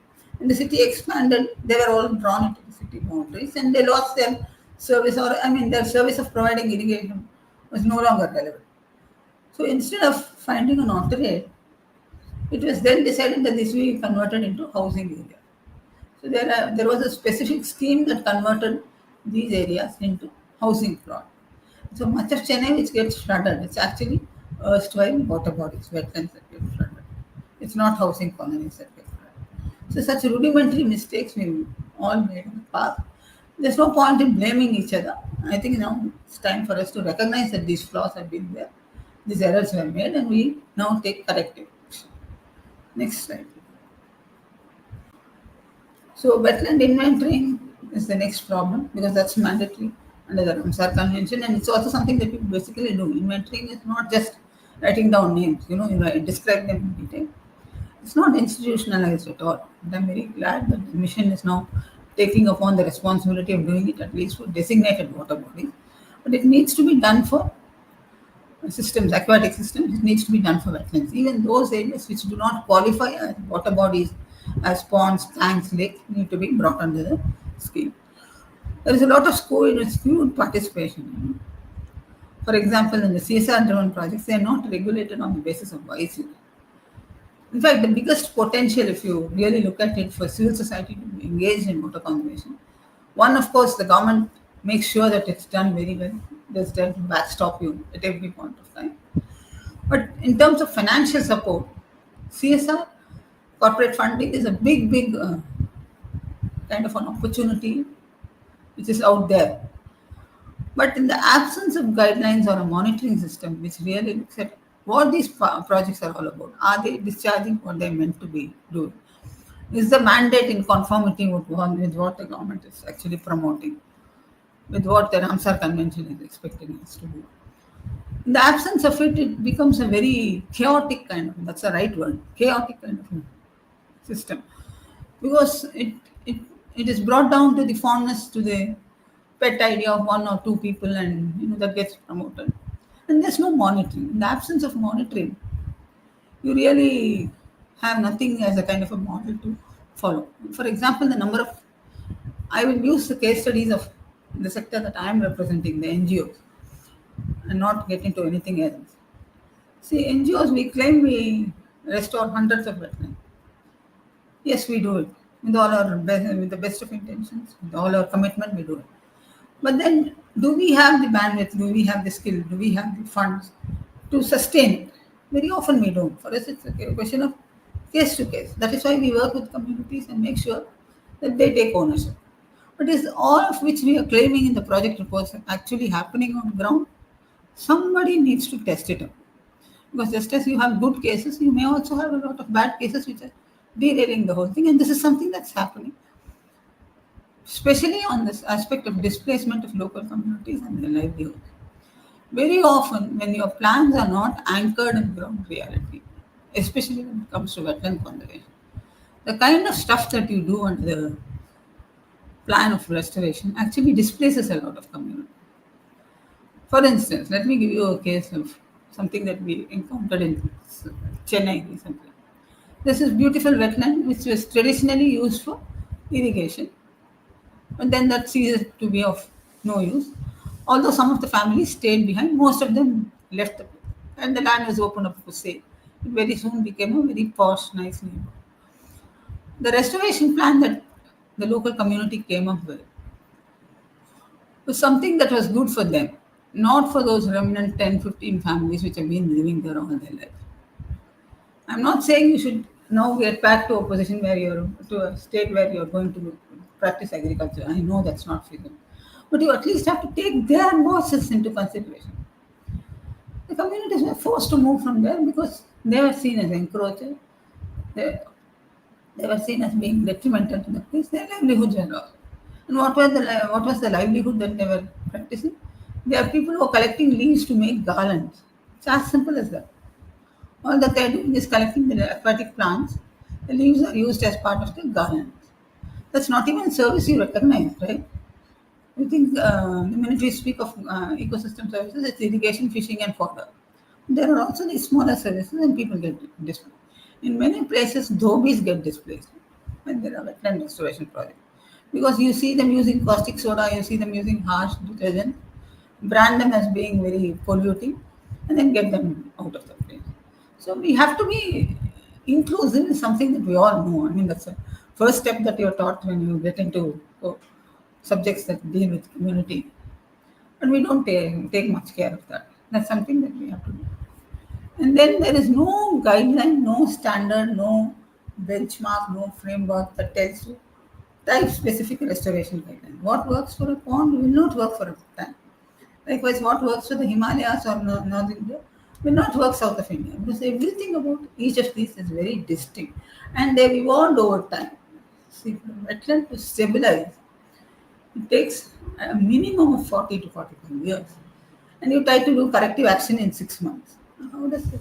and the city expanded, they were all drawn into the city boundaries and they lost their service, or their service of providing irrigation was no longer relevant. So instead of finding an alternate, it was then decided that this will be converted into housing area. So there was a specific scheme that converted these areas into housing plot. So much of Chennai which gets flooded, it's actually erstwhile water bodies, wetlands that get flooded. It's not housing colonies that get flooded. So such rudimentary mistakes we all made in the past. There's no point in blaming each other. I think now it's time for us to recognize that these flaws have been there, these errors were made, and we now take corrective action. Next slide. So wetland inventorying is the next problem because that's mandatory under the Ramsar Convention, and it's also something that we basically do. Inventorying is not just writing down names, you describe them in detail. It's not institutionalized at all. And I'm very glad that the mission is now taking upon the responsibility of doing it at least for designated water bodies. But it needs to be done for systems, aquatic systems, it needs to be done for wetlands. Even those areas which do not qualify as water bodies, as ponds, tanks, lakes, need to be brought under the scheme. There is a lot of skewed participation. For example, in the CSR-driven projects, they are not regulated on the basis of wise use. In fact, the biggest potential, if you really look at it, for civil society to be engaged in water conservation, one, of course, the government makes sure that it's done very well. There's there to backstop you at every point of time. But in terms of financial support, CSR, corporate funding, is a big kind of an opportunity which is out there. But in the absence of guidelines or a monitoring system which really looks at what these projects are all about, are they discharging what they're meant to be doing? Is the mandate in conformity with what the government is actually promoting, with what the Ramsar Convention is expecting us to do? In the absence of it, it becomes a very chaotic kind of, that's the right word, chaotic kind of system. Because it is brought down to the fondness, to the pet idea of one or two people, and that gets promoted. And there's no monitoring. In the absence of monitoring, you really have nothing as a kind of a model to follow. For example, I will use the case studies of the sector that I am representing, the NGOs, and not get into anything else. See, NGOs, we claim we restore hundreds of wetlands. Yes, we do it with the best of intentions, with all our commitment, we do it. But then, do we have the bandwidth? Do we have the skill? Do we have the funds to sustain it? Very often we don't. For us, it's a question of case to case. That is why we work with communities and make sure that they take ownership. But is all of which we are claiming in the project reports actually happening on the ground? Somebody needs to test it out. Because just as you have good cases, you may also have a lot of bad cases which are derailing the whole thing. And this is something that's happening, especially on this aspect of displacement of local communities and their livelihoods. Very often, when your plans are not anchored in ground reality, especially when it comes to wetland conservation, the kind of stuff that you do under the plan of restoration actually displaces a lot of community. For instance, let me give you a case of something that we encountered in Chennai recently. This is beautiful wetland which was traditionally used for irrigation, but then that ceased to be of no use. Although some of the families stayed behind, most of them left the place, and the land was opened up for sale. It very soon became a very posh, nice neighborhood. The restoration plan that the local community came up with was something that was good for them, not for those remnant 10-15 families which have been living there all their life. I'm not saying you should now get back to a position where you're to a state where you're going to practice agriculture. I know that's not feasible. But you at least have to take their voices into consideration. The communities were forced to move from there because they were seen as encroachers. They were seen as being detrimental to the place. Their livelihoods were lost. And what was the livelihood that they were practicing? There are people who are collecting leaves to make garlands. It's as simple as that. All that they are doing is collecting the aquatic plants. The leaves are used as part of the garlands. That's not even a service you recognize, right? I think the minute we speak of ecosystem services, it's irrigation, fishing, and fodder. There are also these smaller services, and people get displaced. In many places, dhobis get displaced when there are wetland restoration projects because you see them using caustic soda, you see them using harsh detergent, brand them as being very polluting, and then get them out of the place. So we have to be inclusive is something that we all know. I mean, that's the first step that you're taught when you get into subjects that deal with community. But we don't take much care of that. That's something that we have to do. And then there is no guideline, no standard, no benchmark, no framework that tells you type specific restoration guideline. What works for a pond will not work for a tank. Likewise, what works for the Himalayas or North India will not work south of India because everything about each of these is very distinct and they've evolved over time. See, for a wetland to stabilize, it takes a minimum of 40 to 45 years. And you try to do corrective action in 6 months. How does it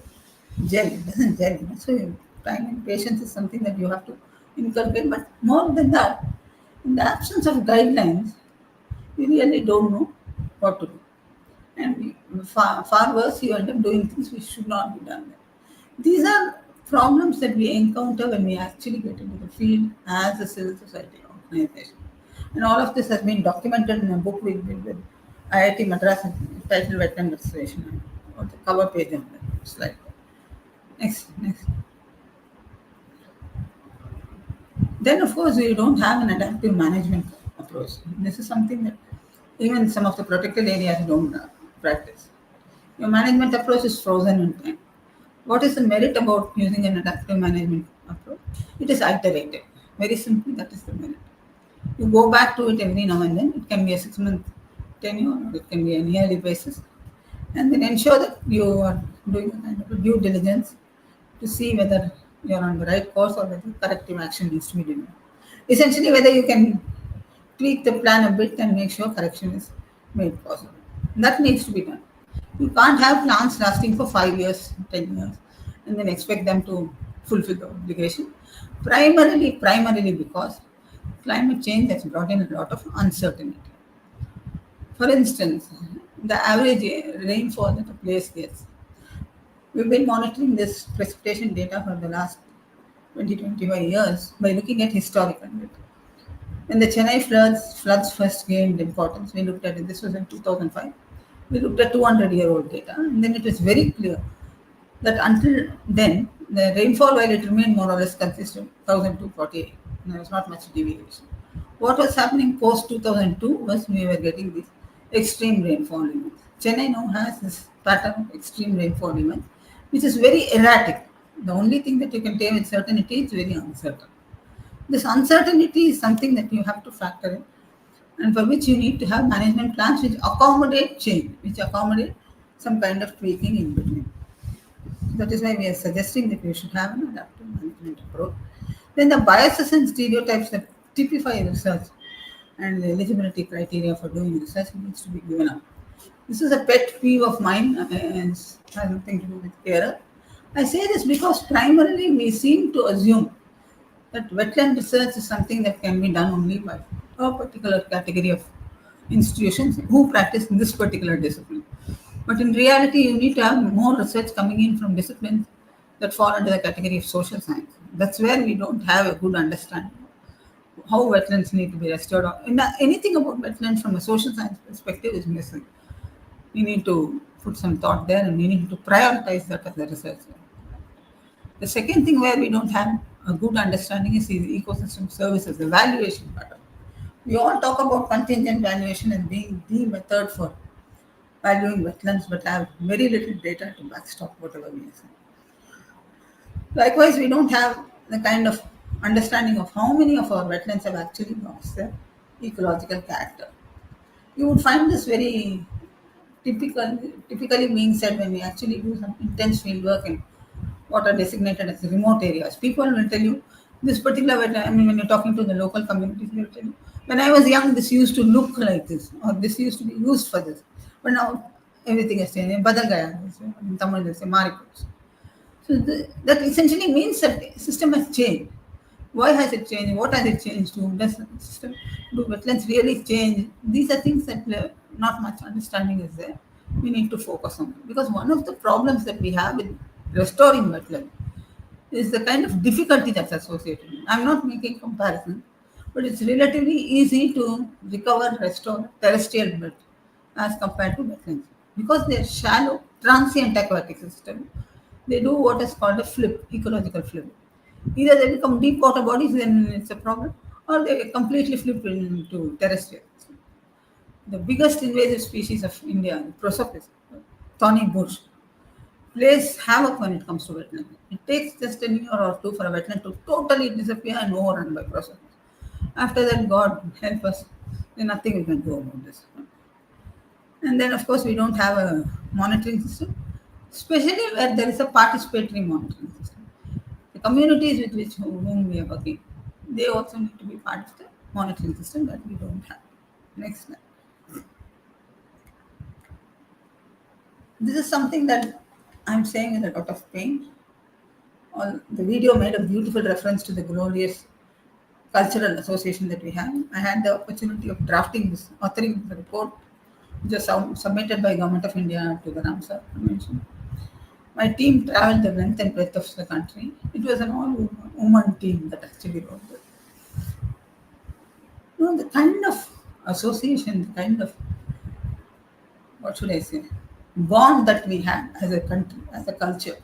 gel? It doesn't gel. So time and patience is something that you have to inculcate. But more than that, in the absence of guidelines, we really don't know what to do. And far worse, you end up doing things which should not be done. These are problems that we encounter when we actually get into the field as a civil society organization. And all of this has been documented in a book we did with IIT Madras titled Wetland Restoration or the cover page on the slide. Next. Then, of course, we don't have an adaptive management approach. This is something that even some of the protected areas don't practice. Your management approach is frozen in time. What is the merit about using an adaptive management approach? It is iterative. Very simply, that is the merit. You go back to it every now and then. It can be a 6-month tenure, or it can be an yearly basis, and then ensure that you are doing a kind of a due diligence to see whether you are on the right course or whether corrective action needs to be done. Essentially, whether you can tweak the plan a bit and make sure correction is made possible. That needs to be done. You can't have plans lasting for 5 years, 10 years, and then expect them to fulfill the obligation. Primarily because climate change has brought in a lot of uncertainty. For instance, the average rainfall that a place gets. We've been monitoring this precipitation data for the last 20-25 years by looking at historical data. When the Chennai floods first gained importance, we looked at it, this was in 2005. We looked at 200-year-old data, and then it was very clear that until then, the rainfall, while it remained more or less consistent, 1,248, there was not much deviation. What was happening post 2002 was we were getting these extreme rainfall events. Chennai now has this pattern of extreme rainfall events, which is very erratic. The only thing that you can tell with certainty is very uncertain. This uncertainty is something that you have to factor in, and for which you need to have management plans which accommodate change, which accommodate some kind of tweaking in between. That is why we are suggesting that we should have an adaptive management approach. Then the biases and stereotypes that typify research and the eligibility criteria for doing research needs to be given up. This is a pet peeve of mine and has nothing to do with care. I say this because primarily we seem to assume that wetland research is something that can be done only by a particular category of institutions who practice this particular discipline. But in reality, you need to have more research coming in from disciplines that fall under the category of social science. That's where we don't have a good understanding of how wetlands need to be restored. Anything about wetlands from a social science perspective is missing. We need to put some thought there and we need to prioritize that as a research. The second thing where we don't have a good understanding is the ecosystem services, the valuation pattern. We all talk about contingent valuation as being the method for valuing wetlands, but have very little data to backstop whatever we are saying. Likewise, we don't have the kind of understanding of how many of our wetlands have actually lost their ecological character. You would find this very typically being said when we actually do some intense field work in what are designated as remote areas. People will tell you This particular wetland, I mean, when you're talking to the local communities, they'll tell you, when I was young, this used to look like this, or this used to be used for this. But now everything has changed. Badal gaya. In Tamil, they say marikos. So that essentially means that the system has changed. Why has it changed? What has it changed to? Does the system, do wetlands really change? These are things that not much understanding is there. We need to focus on it. Because one of the problems that we have in restoring wetland is the kind of difficulty that's associated. I'm not making comparison, but it's relatively easy to recover, restore terrestrial bed as compared to wetlands. Because they're shallow, transient aquatic system, they do what is called a flip, ecological flip. Either they become deep water bodies, then it's a problem, or they completely flip into terrestrial. The biggest invasive species of India, Prosopis, thorny bush, plays havoc when it comes to wetland. It takes just a year or two for a wetland to totally disappear and overrun by Prosopis. After that, God help us, there's nothing we can do about this. And then, of course, we don't have a monitoring system, especially where there is a participatory monitoring system. The communities with whom we are working, they also need to be part of the monitoring system that we don't have. Next slide. This is something that I'm saying with a lot of pain. The video made a beautiful reference to the glorious cultural association that we have. I had the opportunity of authoring the report, which was submitted by Government of India to the Ramsar Convention. My team traveled the length and breadth of the country. It was an all-woman team that actually wrote it. You know, the kind of association, the kind of, what should I say, bond that we had as a country, as a culture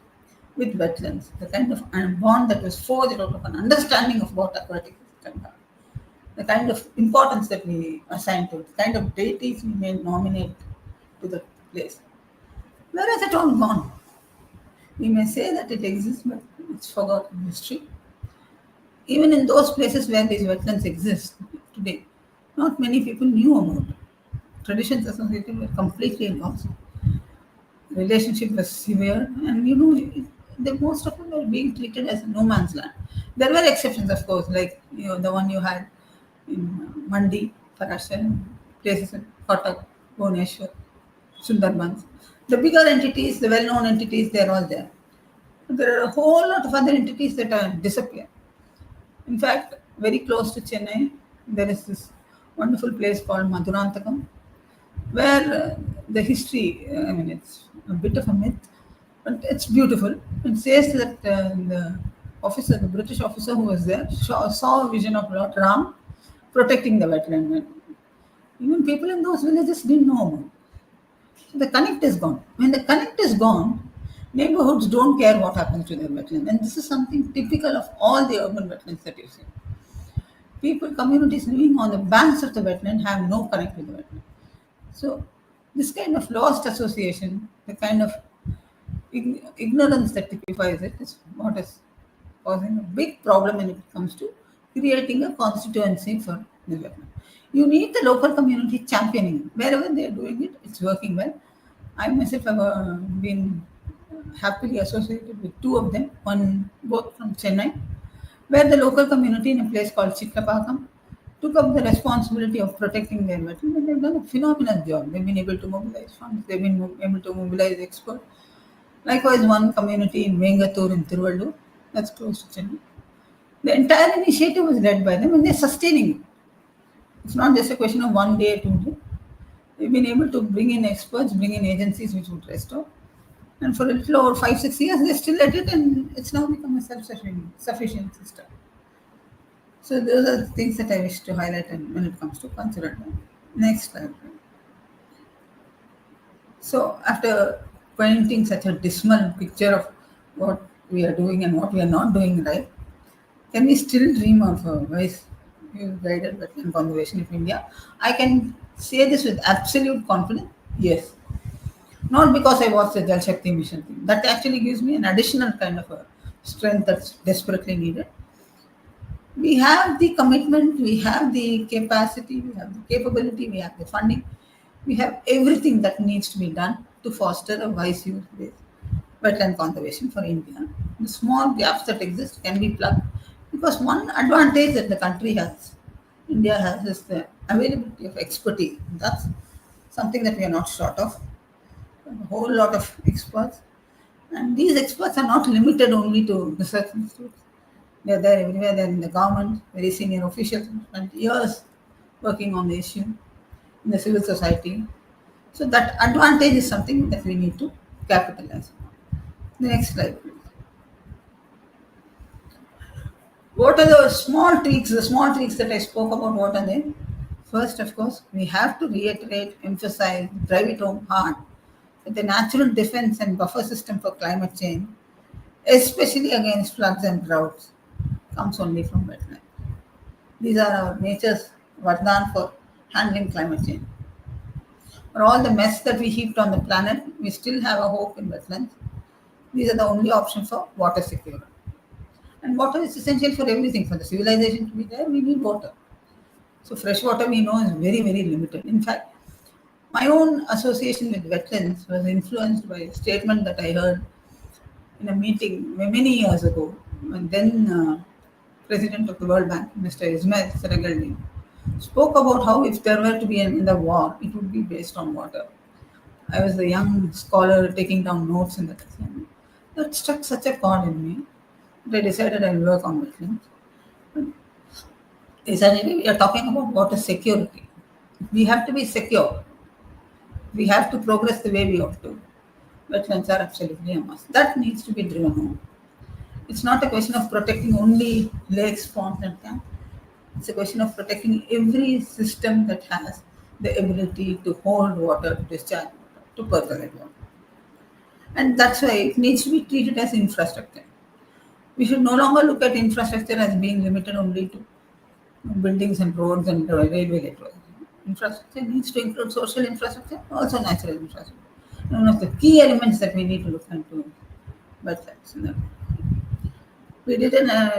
with wetlands, the kind of bond that was forged out of an understanding of what aquatic systems are, the kind of importance that we assign to it, the kind of deities we may nominate to the place. Where has it all gone? We may say that it exists, but it's forgotten history. Even in those places where these wetlands exist today, not many people knew about it. Traditions associated were completely lost. Relationship was severe, and most of them were being treated as no man's land. There were exceptions, of course, like the one you had in Mandi, Parashar, places in Kotak, Bhubaneswar, Sundarbans. The bigger entities, the well-known entities, they're all there. But there are a whole lot of other entities that are disappeared. In fact, very close to Chennai, there is this wonderful place called Madurantakam, where the history, it's a bit of a myth, but it's beautiful. It says that the British officer who was there, saw a vision of Lord Ram protecting the wetland. Even people in those villages didn't know about it. So the connect is gone. When the connect is gone, neighborhoods don't care what happens to their wetland. And this is something typical of all the urban wetlands that you see. Communities living on the banks of the wetland have no connect with the wetland. So this kind of lost association, the kind of ignorance that typifies it, is what is causing a big problem when it comes to creating a constituency for the wetland. You need the local community championing it. Wherever they are doing it, it's working well. I myself have been happily associated with two of them, both from Chennai, where the local community in a place called Chittapakam took up the responsibility of protecting their wetland, and they've done a phenomenal job. They've been able to mobilize funds, they've been able to mobilize experts. Likewise, one community in Vengatur in Tiruvallur, that's close to Chennai. The entire initiative was led by them, and they're sustaining it. It's not just a question of 1 day, 2 days. They've been able to bring in experts, bring in agencies which would restore. And for a little over 5-6 years, they're still at it, and it's now become a self-sufficient system. So those are the things that I wish to highlight when it comes to cultural land. Next slide. So after painting such a dismal picture of what we are doing and what we are not doing right, can we still dream of a wise guided wetland conservation of India? I can say this with absolute confidence, yes. Not because I watched the Jal Shakti mission thing. That actually gives me an additional kind of a strength that's desperately needed. We have the commitment, we have the capacity, we have the capability, we have the funding, we have everything that needs to be done to foster a wise use-based wetland conservation for India. The small gaps that exist can be plugged Because one advantage that the country has, India has, is the availability of expertise. That's something that we are not short of. A whole lot of experts. And these experts are not limited only to research institutes. They are there everywhere. They are in the government, very senior officials, and years working on the issue in the civil society. So that advantage is something that we need to capitalize on. The next slide, please. What are the small tweaks? The small tweaks that I spoke about, what are they? First, of course, we have to reiterate, emphasize, drive it home hard that the natural defense and buffer system for climate change, especially against floods and droughts, comes only from wetlands. These are our nature's vardhan for handling climate change. For all the mess that we heaped on the planet, we still have a hope in wetlands. These are the only options for water security. And water is essential for everything. For the civilization to be there, we need water. So fresh water we know is very, very limited. In fact, my own association with wetlands was influenced by a statement that I heard in a meeting many years ago, and then President of the World Bank, Mr. Ismail Seragaldi, spoke about how if there were to be an end of war, it would be based on water. I was a young scholar taking down notes in that assignment. That struck such a chord in me that I decided I'll work on wetlands. Essentially, we are talking about water security. We have to be secure. We have to progress the way we ought to. Wetlands are absolutely a must. That needs to be driven home. It's not a question of protecting only lakes, ponds, and camps. It's a question of protecting every system that has the ability to hold water, to discharge water, to percolate water. And that's why it needs to be treated as infrastructure. We should no longer look at infrastructure as being limited only to buildings and roads and railway networks. Infrastructure needs to include social infrastructure, also natural infrastructure. One of the key elements that we need to look into wetlands. We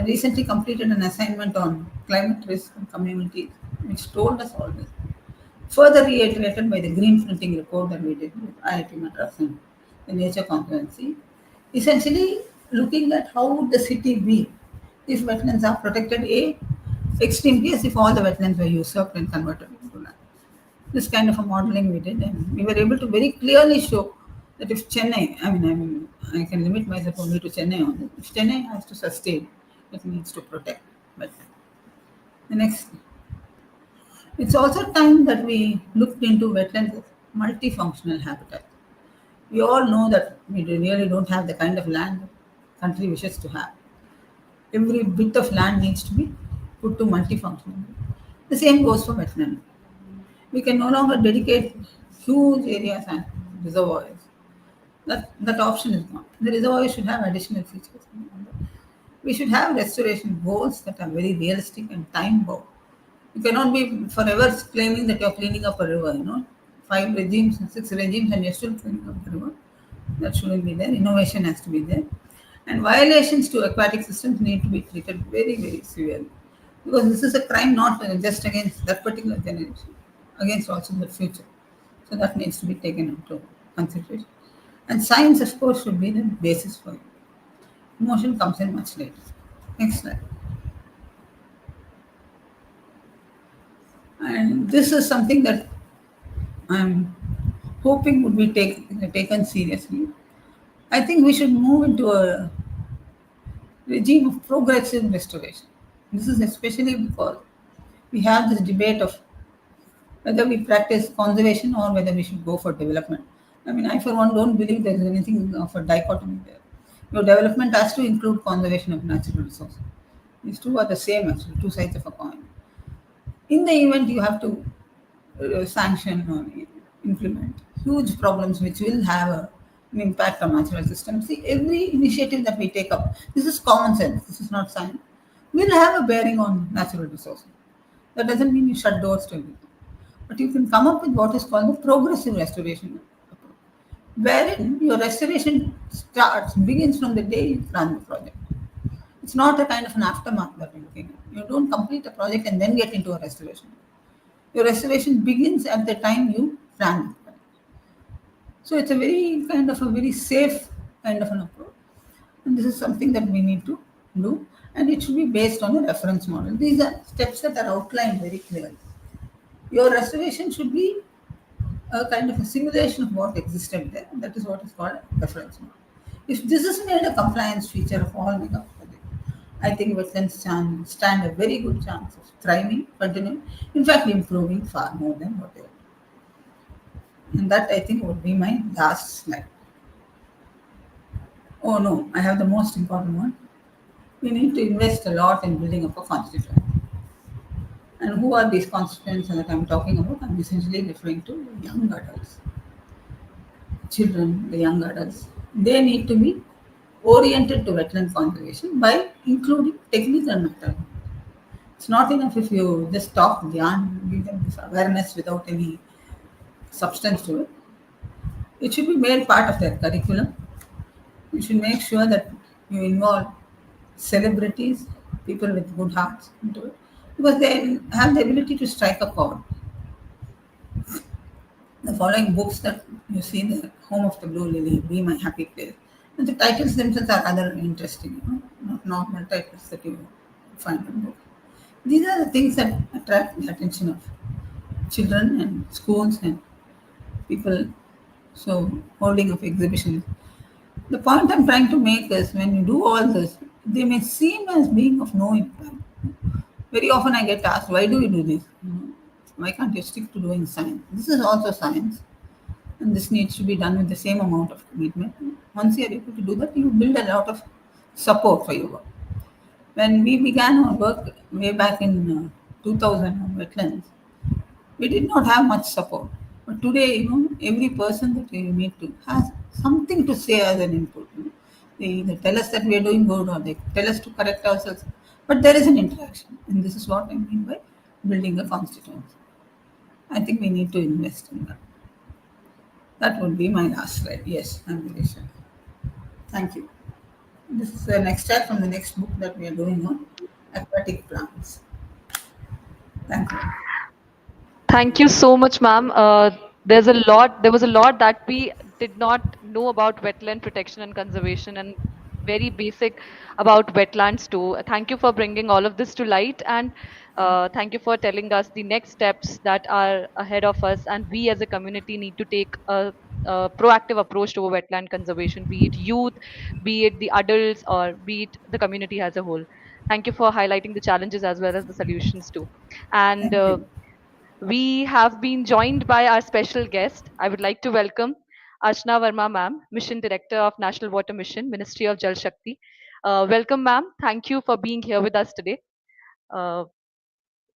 recently completed an assignment on climate risk and communities, which told us all this. Further reiterated by the green printing report that we did with IIT Madras and the Nature Conservancy, essentially looking at how would the city be if wetlands are protected. Extreme case if all the wetlands were usurped and converted into land. This kind of a modeling we did, and we were able to very clearly show that if Chennai, I can limit myself only to Chennai on this. If Chennai has to sustain, it needs to protect wetlands. The next, it's also time that we looked into wetlands as multifunctional habitat. We all know that we really don't have the kind of land the country wishes to have. Every bit of land needs to be put to multifunctional. The same goes for wetland. We can no longer dedicate huge areas and reservoirs. That option is gone. The reservoirs should have additional features. We should have restoration goals that are very realistic and time bound. You cannot be forever claiming that you're cleaning up a river, 5 regimes, 6 regimes, and you're still cleaning up the river. That shouldn't be there. Innovation has to be there. And violations to aquatic systems need to be treated very, very severely. Because this is a crime not just against that particular generation, against also the future. So that needs to be taken into consideration. And science, of course, should be the basis for it. Emotion comes in much later. Next slide. And this is something that I'm hoping would be taken seriously. I think we should move into a regime of progressive restoration. This is especially because we have this debate of whether we practice conservation or whether we should go for development. I for one don't believe there is anything of a dichotomy there. Your development has to include conservation of natural resources. These two are the same actually, two sides of a coin. In the event you have to sanction or implement huge problems which will have an impact on natural systems. See, every initiative that we take up, this is common sense, this is not science, will have a bearing on natural resources. That doesn't mean you shut doors to everything. But you can come up with what is called the progressive restoration approach, wherein your restoration begins from the day you plan the project. It's not a kind of an aftermath that you're looking at. You don't complete a project and then get into a restoration. Your restoration begins at the time you plan it. So it's a very safe kind of an approach. And this is something that we need to do, and it should be based on a reference model. These are steps that are outlined very clearly. Your reservation should be a kind of a simulation of what existed there. That is what is called a reference model. If this is made a compliance feature of all mega projects, I think wetlands stand a very good chance of thriving, continuing, in fact, improving far more than what they are. And that I think would be my last slide. Oh no, I have the most important one. We need to invest a lot in building up a constituency. And who are these constituents that I'm talking about? I'm essentially referring to young adults, children, the young adults. They need to be oriented to wetland conservation by including technical matter. It's not enough if you just talk Gyan, give them this awareness without any substance to it. It should be made part of their curriculum. You should make sure that you involve celebrities, people with good hearts into it, because they have the ability to strike a chord. The following books that you see, the Home of the Blue Lily, Be My Happy Place, and the titles themselves are rather interesting, not normal titles that you find in books. These are the things that attract the attention of children and schools and people. So, holding of exhibitions. The point I'm trying to make is when you do all this, they may seem as being of no impact. Very often I get asked, why do you do this? Why can't you stick to doing science? This is also science, and this needs to be done with the same amount of commitment. Once you are able to do that, you build a lot of support for your work. When we began our work way back in 2000 on wetlands, we did not have much support. But today, every person that we meet to has something to say as an input. They either tell us that we are doing good or they tell us to correct ourselves. But there is an interaction, and this is what I mean by building a constituency. I think we need to invest in that. That would be my last slide. Yes, I'm very sure. Thank you. This is the next step from the next book that we are doing on aquatic plants. Thank you. Thank you so much, ma'am. There was a lot that we did not know about wetland protection and conservation, and very basic about wetlands too. Thank you for bringing all of this to light, and thank you for telling us the next steps that are ahead of us. And we as a community need to take a proactive approach to wetland conservation, be it youth, be it the adults, or be it the community as a whole. Thank you for highlighting the challenges as well as the solutions too. And Thank you. we have been joined by our special guest. I would like to welcome Archana Verma, ma'am, Mission Director of National Water Mission, Ministry of Jal Shakti. Welcome, ma'am. Thank you for being here with us today. Uh,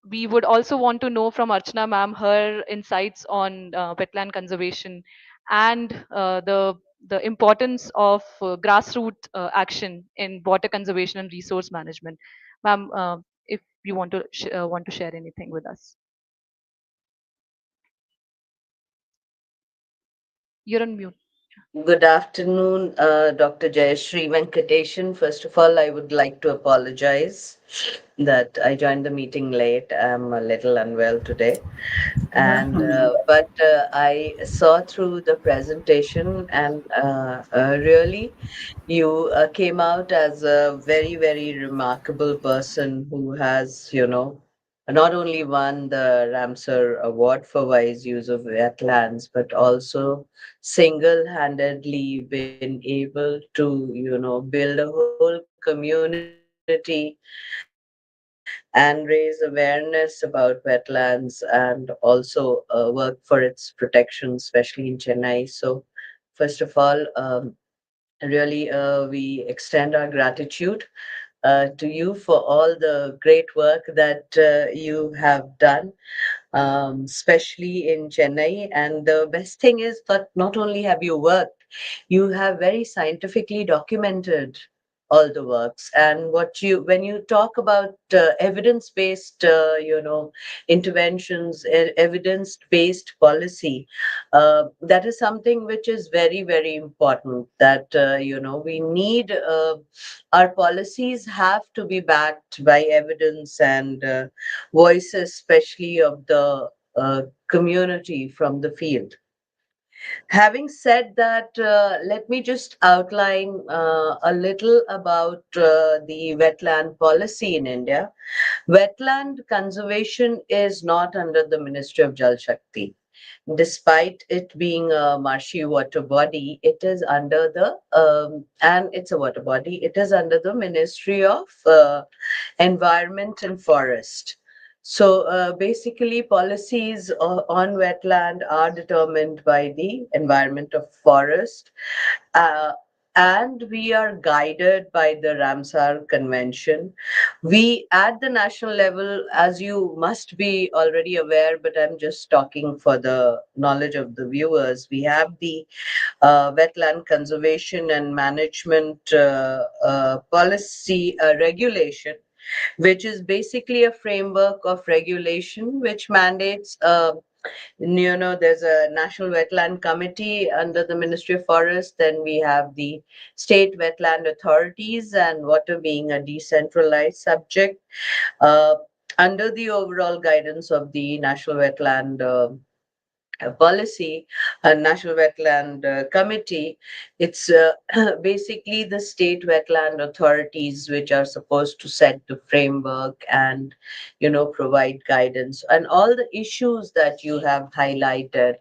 we would also want to know from Archana, ma'am, her insights on wetland conservation and the importance of grassroots action in water conservation and resource management. Ma'am, if you want to share anything with us, you're on mute. Good afternoon, Dr. Jayshree Vencatesan. First of all, I would like to apologize that I joined the meeting late. I'm a little unwell today. Good And afternoon. I saw through the presentation, and really, you came out as a very, very remarkable person who has, not only won the Ramsar Award for wise use of wetlands, but also single-handedly been able to, build a whole community and raise awareness about wetlands and also work for its protection, especially in Chennai. So, first of all, really, we extend our gratitude to you for all the great work that you have done, especially in Chennai. And the best thing is that not only have you worked, you have very scientifically documented all the works. And when you talk about evidence-based, interventions, evidence-based policy, that is something which is very, very important. That we need our policies have to be backed by evidence and voices, especially of the community from the field. Having said that, let me just outline a little about the wetland policy in India. Wetland conservation is not under the Ministry of Jal Shakti. Despite it being a marshy water body, it is under and it's a water body, it is under the Ministry of Environment and Forest. So basically, policies on wetland are determined by the Environment of Forest, uh, and we are guided by the Ramsar Convention. We, at the national level, as you must be already aware, but I'm just talking for the knowledge of the viewers, we have the Wetland Conservation and Management Policy Regulation, which is basically a framework of regulation which mandates there's a national wetland committee under the Ministry of Forest. Then we have the state wetland authorities, and water being a decentralized subject uh, under the overall guidance of the national wetland policy, a national wetland committee. It's basically the state wetland authorities which are supposed to set the framework and provide guidance, and all the issues that you have highlighted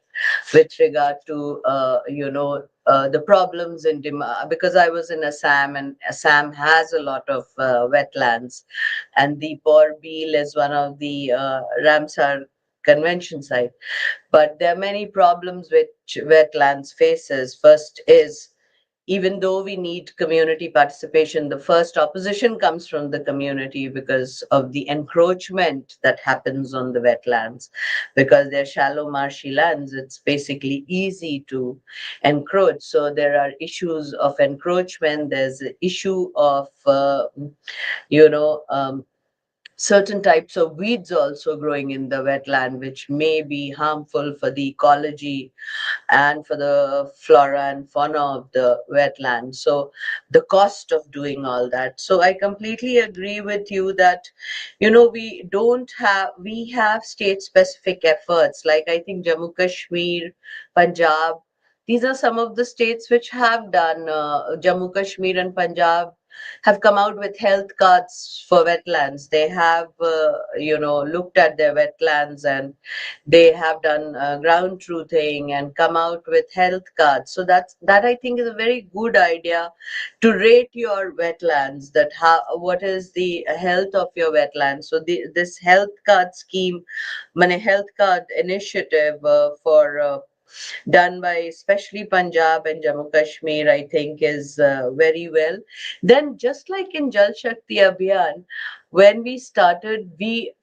with regard to the problems in because I was in Assam, and Assam has a lot of wetlands, and the Por Beal is one of the Ramsar convention site. But there are many problems which wetlands faces. First is, even though we need community participation, the first opposition comes from the community because of the encroachment that happens on the wetlands. Because they're shallow marshy lands, it's basically easy to encroach. So there are issues of encroachment. There's the issue of you know certain types of weeds also growing in the wetland, which may be harmful for the ecology and for the flora and fauna of the wetland. So the cost of doing all that. So I completely agree with you that, we have state specific efforts. Like I think Jammu Kashmir, Punjab, these are some of the states which have done, Jammu Kashmir and Punjab have come out with health cards for wetlands. They have, looked at their wetlands, and they have done ground truthing and come out with health cards. So that I think is a very good idea to rate your wetlands. That what is the health of your wetlands? So this health card scheme, health card initiative for done by especially Punjab and Jammu Kashmir, I think is very well. Then, just like in Jal Shakti Abhiyan, when we started, we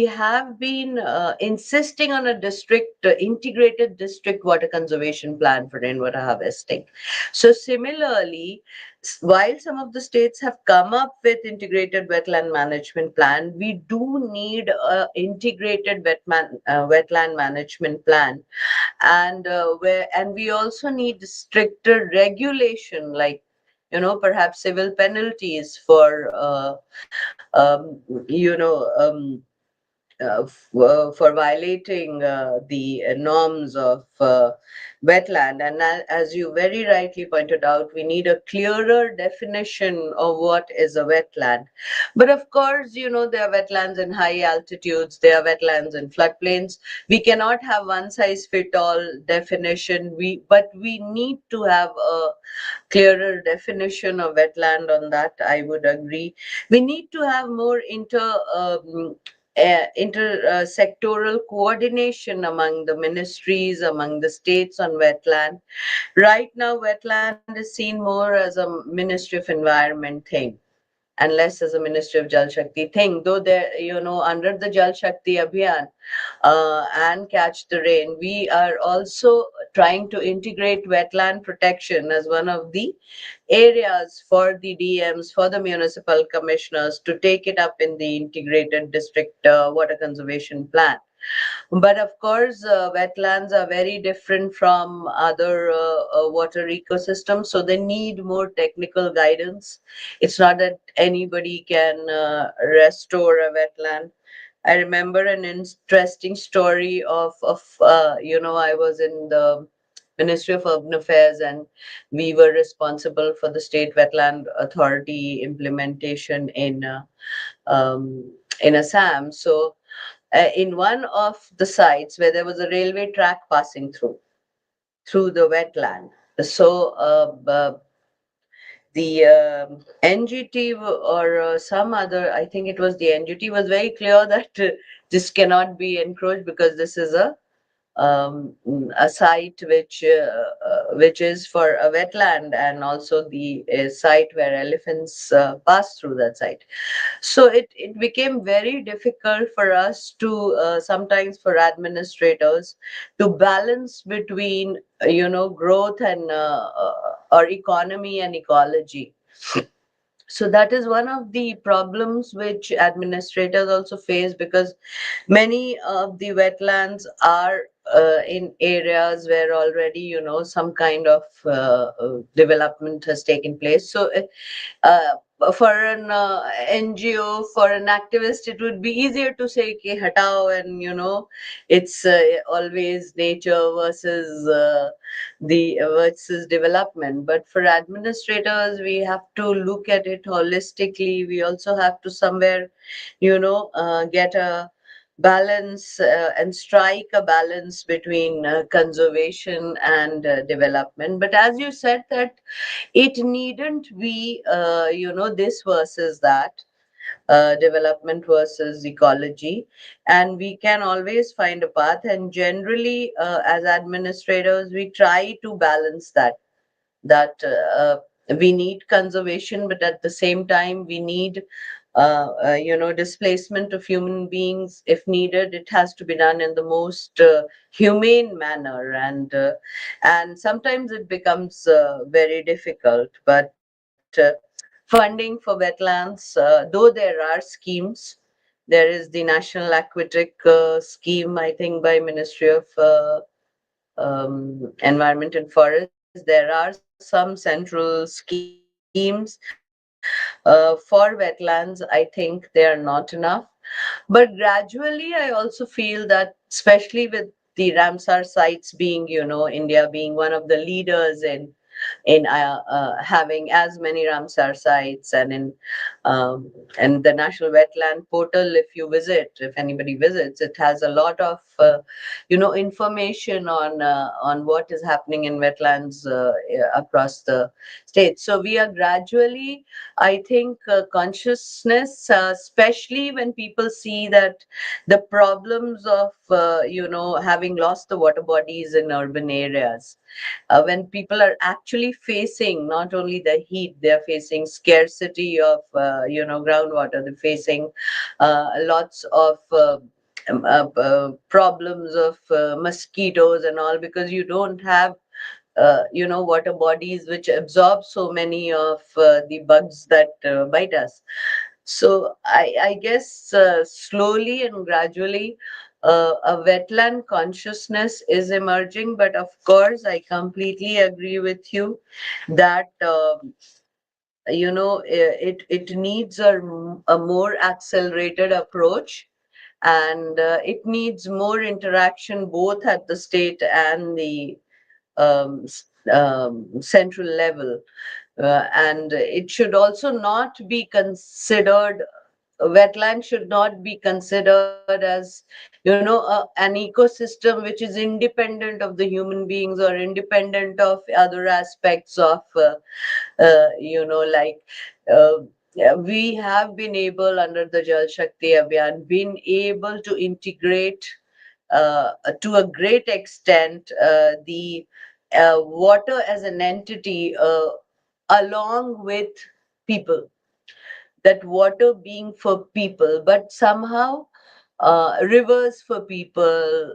have been insisting on a integrated district water conservation plan for rainwater harvesting. So similarly, while some of the states have come up with integrated wetland management plan, we do need a integrated wetland management plan, and we also need stricter regulation, like perhaps civil penalties for you know for violating the norms of wetland. And as you very rightly pointed out, we need a clearer definition of what is a wetland. But of course, there are wetlands in high altitudes, there are wetlands in floodplains. We cannot have one size fit all definition. But we need to have a clearer definition of wetland. On that, I would agree. We need to have more intersectoral coordination among the ministries, among the states on wetland. Right now, wetland is seen more as a Ministry of Environment thing and less as a Ministry of Jal Shakti thing. Though there, under the Jal Shakti Abhiyan and Catch the Rain, we are also trying to integrate wetland protection as one of the areas for the DMs, for the municipal commissioners to take it up in the integrated district water conservation plan. But of course, wetlands are very different from other water ecosystems, so they need more technical guidance. It's not that anybody can restore a wetland. I remember an interesting story of I was in the Ministry of Urban Affairs, and we were responsible for the State Wetland Authority implementation in Assam. So in one of the sites where there was a railway track passing through the wetland. So the NGT or some other, I think it was the NGT, was very clear that this cannot be encroached because this is a site which is for a wetland, and also the site where elephants pass through that site. So it became very difficult for us to sometimes for administrators to balance between growth and or economy and ecology. So that is one of the problems which administrators also face, because many of the wetlands are in areas where already some kind of development has taken place. So for an NGO, for an activist, it would be easier to say कि हटाओ, and it's always nature versus development. But for administrators, we have to look at it holistically. We also have to somewhere get a balance and strike a balance between conservation and development. But as you said, that it needn't be this versus that, development versus ecology, and we can always find a path. And generally, as administrators, we try to balance that we need conservation, but at the same time we need displacement of human beings if needed. It has to be done in the most humane manner, and sometimes it becomes very difficult. But funding for wetlands, though there are schemes, there is the National Aquatic Scheme, I think, by Ministry of Environment and Forest. There are some central schemes for wetlands. I think they are not enough. But gradually, I also feel that, especially with the Ramsar sites being, India being one of the leaders in having as many Ramsar sites, and the National Wetland Portal, if you visit, if anybody visits, it has a lot of information on what is happening in wetlands across the state. So we are gradually, I think, consciousness, especially when people see that the problems of having lost the water bodies in urban areas, when people are actually facing not only the heat, they're facing scarcity of groundwater, they're facing lots of problems of mosquitoes and all, because you don't have water bodies which absorb so many of the bugs that bite us. So I guess slowly and gradually a wetland consciousness is emerging. But of course, I completely agree with you that it needs a more accelerated approach, and it needs more interaction both at the state and the central level. And it should also not be considered, wetland should not be considered as an ecosystem which is independent of the human beings or independent of other aspects of like we have been able, under the Jal Shakti Abhiyan, been able to integrate to a great extent the water as an entity along with people, that water being for people, but somehow rivers for people,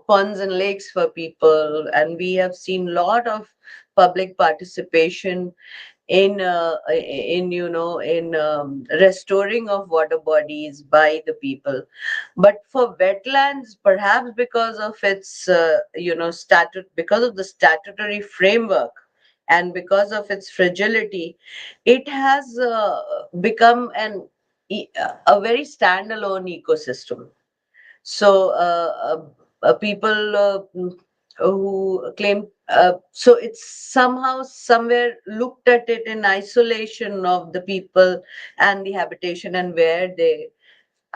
ponds and lakes for people. And we have seen a lot of public participation in restoring of water bodies by the people. But for wetlands, perhaps because of its because of the statutory framework and because of its fragility, it has become an a very standalone ecosystem. So people who claim, so it's somehow somewhere looked at it in isolation of the people and the habitation and where they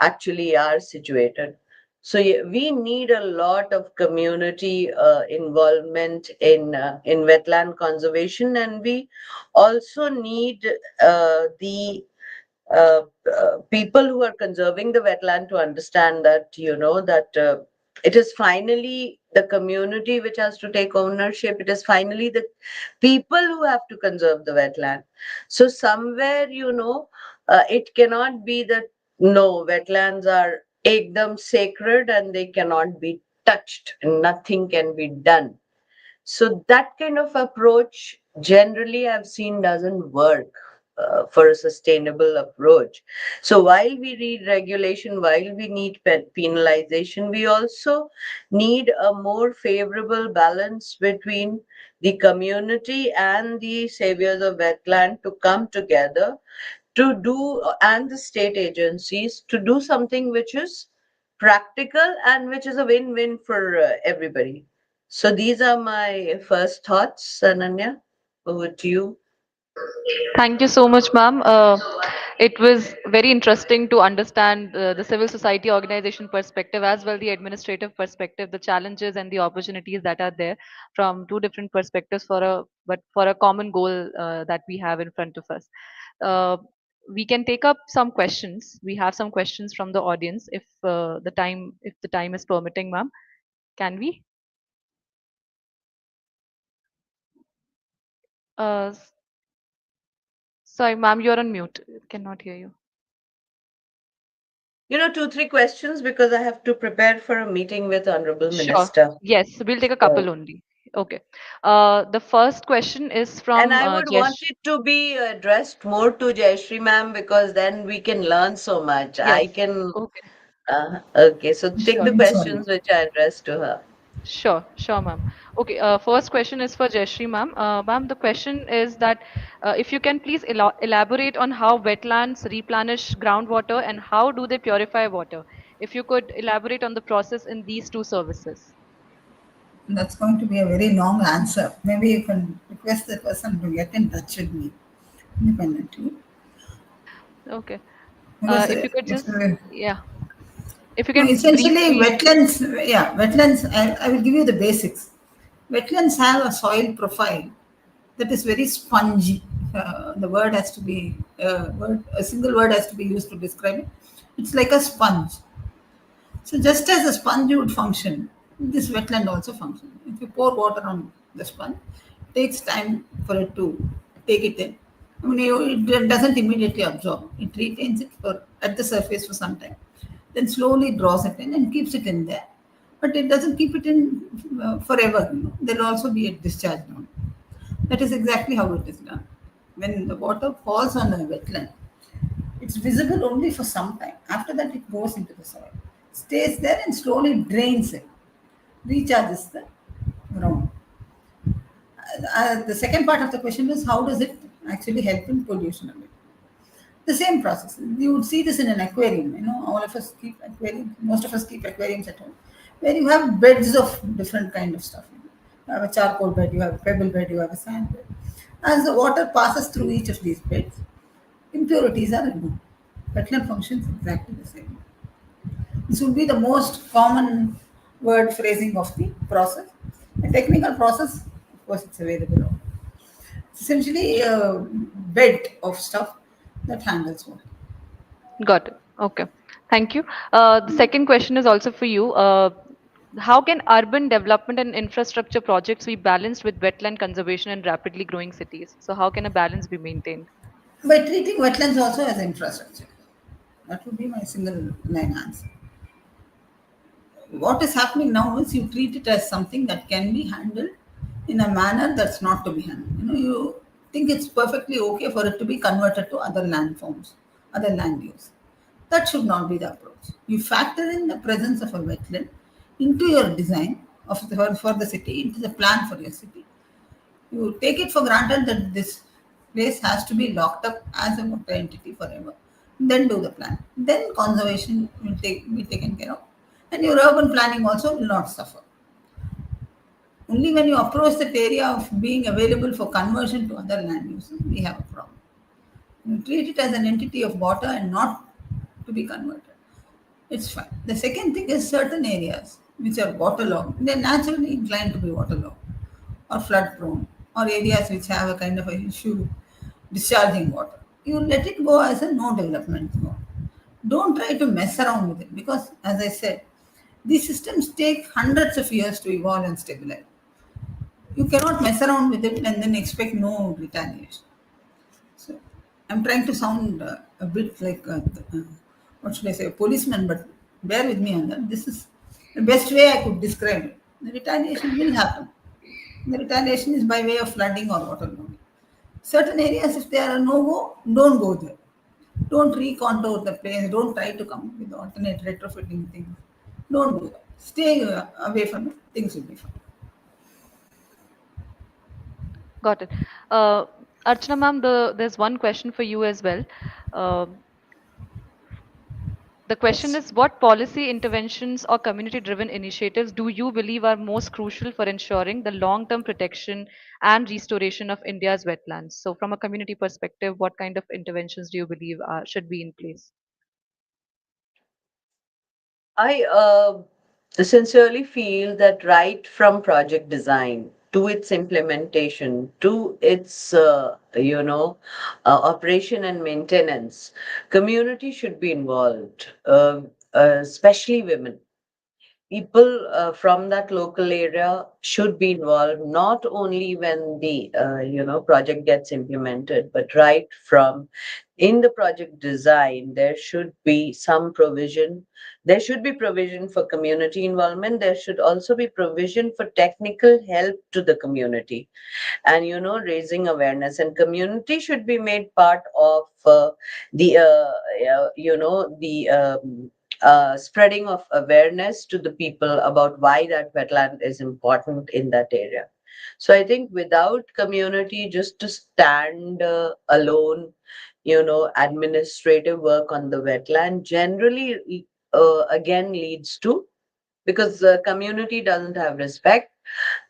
actually are situated. So we need a lot of community involvement in wetland conservation, and we also need the uh, people who are conserving the wetland to understand that, that it is finally the community which has to take ownership. It is finally the people who have to conserve the wetland. So somewhere, it cannot be that no, wetlands are ekdam sacred and they cannot be touched and nothing can be done. So that kind of approach generally I've seen doesn't work for a sustainable approach. So while we need regulation, while we need penalization, we also need a more favorable balance between the community and the saviors of wetland to come together to do, and the state agencies to do something which is practical and which is a win-win for everybody. So these are my first thoughts, Ananya. Over to you. Thank you so much, ma'am. It was very interesting to understand the civil society organization perspective as well the administrative perspective, the challenges and the opportunities that are there from two different perspectives for a common goal that we have in front of us. Uh, we can take up some questions. We have some questions from the audience if the time is permitting, ma'am. Can we? Uh, s- Sorry, ma'am, you're on mute. Cannot hear you. Two, three questions because I have to prepare for a meeting with Honorable Sure. Minister. Yes, we'll take a So, couple only. Okay. The first question is and from I would want Jesh. it to be addressed more to Jayshree ma'am because then we can learn so much. I Yes. can. Okay. Okay, so take Sure. the Sorry. questions which I addressed to her. Sure. Sure, ma'am. Okay. First question is for Jayshree, ma'am. Ma'am, the question is that if you can please elaborate on how wetlands replenish groundwater and how do they purify water. If you could elaborate on the process in these two services. That's going to be a very long answer. Maybe you can request the person to get in touch with me independently. Okay. Because If you could it's just, yeah, if you no, can essentially briefly, wetlands, yeah, wetlands, I will give you the basics. Wetlands have a soil profile that is very spongy. The word has to be, a single word has to be used to describe it. It's like a sponge. So just as a sponge would function, this wetland also functions. If you pour water on the sponge, it takes time for it to take it in. I mean, it doesn't immediately absorb. It retains it for at the surface for some time, then slowly draws it in and keeps it in there. But it doesn't keep it in forever. There will also be a discharge now. That is exactly how it is done. When the water falls on a wetland, it's visible only for some time. After that, it goes into the soil, stays there, and slowly drains it, recharges the ground. The second part of the question is how does it actually help in pollution abatement? The same process. You would see this in an aquarium. All of us keep aquariums. Most of us keep aquariums at home, where you have beds of different kind of stuff. You have a charcoal bed, you have a pebble bed, you have a sand bed. As the water passes through each of these beds, impurities are removed. Wetland functions exactly the same. This would be the most common word phrasing of the process. A technical process, of course, it's available. It's essentially a bed of stuff that handles water. got it. Okay. Thank you. The second question is also for you. How can urban development and infrastructure projects be balanced with wetland conservation in rapidly growing cities? So, how can a balance be maintained? By treating wetlands also as infrastructure. That would be my single line answer. What is happening now is you treat it as something that can be handled in a manner that's not to be handled. You think it's perfectly okay for it to be converted to other land forms, other land use. That should not be the approach. You factor in the presence of a wetland into your design for the city, into the plan for your city. You take it for granted that this place has to be locked up as a water entity forever. then do the plan. Then conservation will be taken care of, and your urban planning also will not suffer. Only when you approach that area of being available for conversion to other land uses, we have a problem. You treat it as an entity of water and not to be converted. It's fine. The second thing is certain areas which are waterlogged, they're naturally inclined to be waterlogged or flood prone, or areas which have a kind of a issue discharging water. You let it go as a no development zone. Don't try to mess around with it because, as I said, these systems take hundreds of years to evolve and stabilize. You cannot mess around with it and then expect no retaliation. So, I'm trying to sound a bit like what should I say, a policeman, but bear with me on that. This is the best way I could describe it. The retaliation will happen. The retaliation is by way of flooding or waterlogging. Certain areas, if they are a no-go, don't go there. Don't recontour the place. Don't try to come up with alternate retrofitting things. Don't do that. Stay away from it. Things will be fine. Got it. Archana ma'am, there's one question for you as well. Uh, the question Yes. is, what policy interventions or community-driven initiatives do you believe are most crucial for ensuring the long-term protection and restoration of India's wetlands? So, from a community perspective, what kind of interventions do you believe should be in place? I sincerely feel that right from project design to its implementation to its operation and maintenance, community should be involved, especially women. People from that local area should be involved not only when the project gets implemented, but right from in the project design there should be some provision. There should be provision for community involvement. There should also be provision for technical help to the community, and raising awareness, and community should be made part of the spreading of awareness to the people about why that wetland is important in that area. So I think without community, just to stand alone, administrative work on the wetland generally again leads to, because the community doesn't have respect,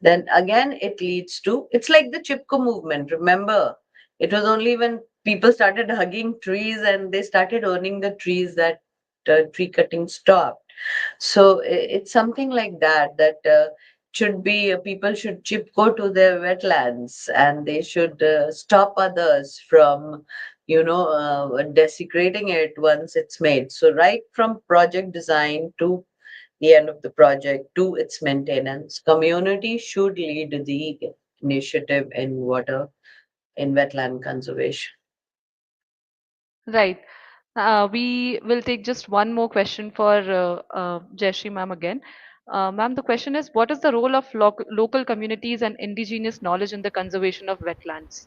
then again it leads to, it's like the chipko movement. Remember, it was only when people started hugging trees and they started owning the trees that tree cutting stopped. So it's something like that, that should be people should chipko to their wetlands, and they should stop others from desecrating it once it's made. So right from project design to the end of the project to its maintenance, community should lead the initiative in water, in wetland conservation. Right. We will take just one more question for Jayshree ma'am again. Ma'am, the question is, what is the role of local communities and indigenous knowledge in the conservation of wetlands?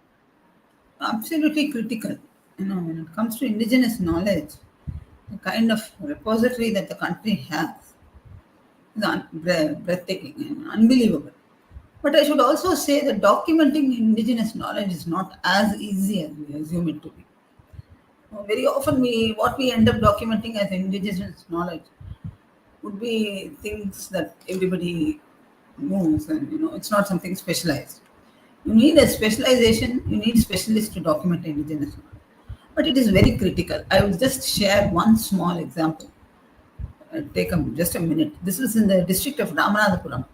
Absolutely critical. When it comes to indigenous knowledge, the kind of repository that the country has is breathtaking and unbelievable. But I should also say that documenting indigenous knowledge is not as easy as we assume it to be. Very often, what we end up documenting as indigenous knowledge would be things that everybody knows, and it's not something specialized. You need a specialization. You need specialists to document indigenous knowledge, but it is very critical. I will just share one small example. Take just a minute. This is in the district of Ramanathapuram,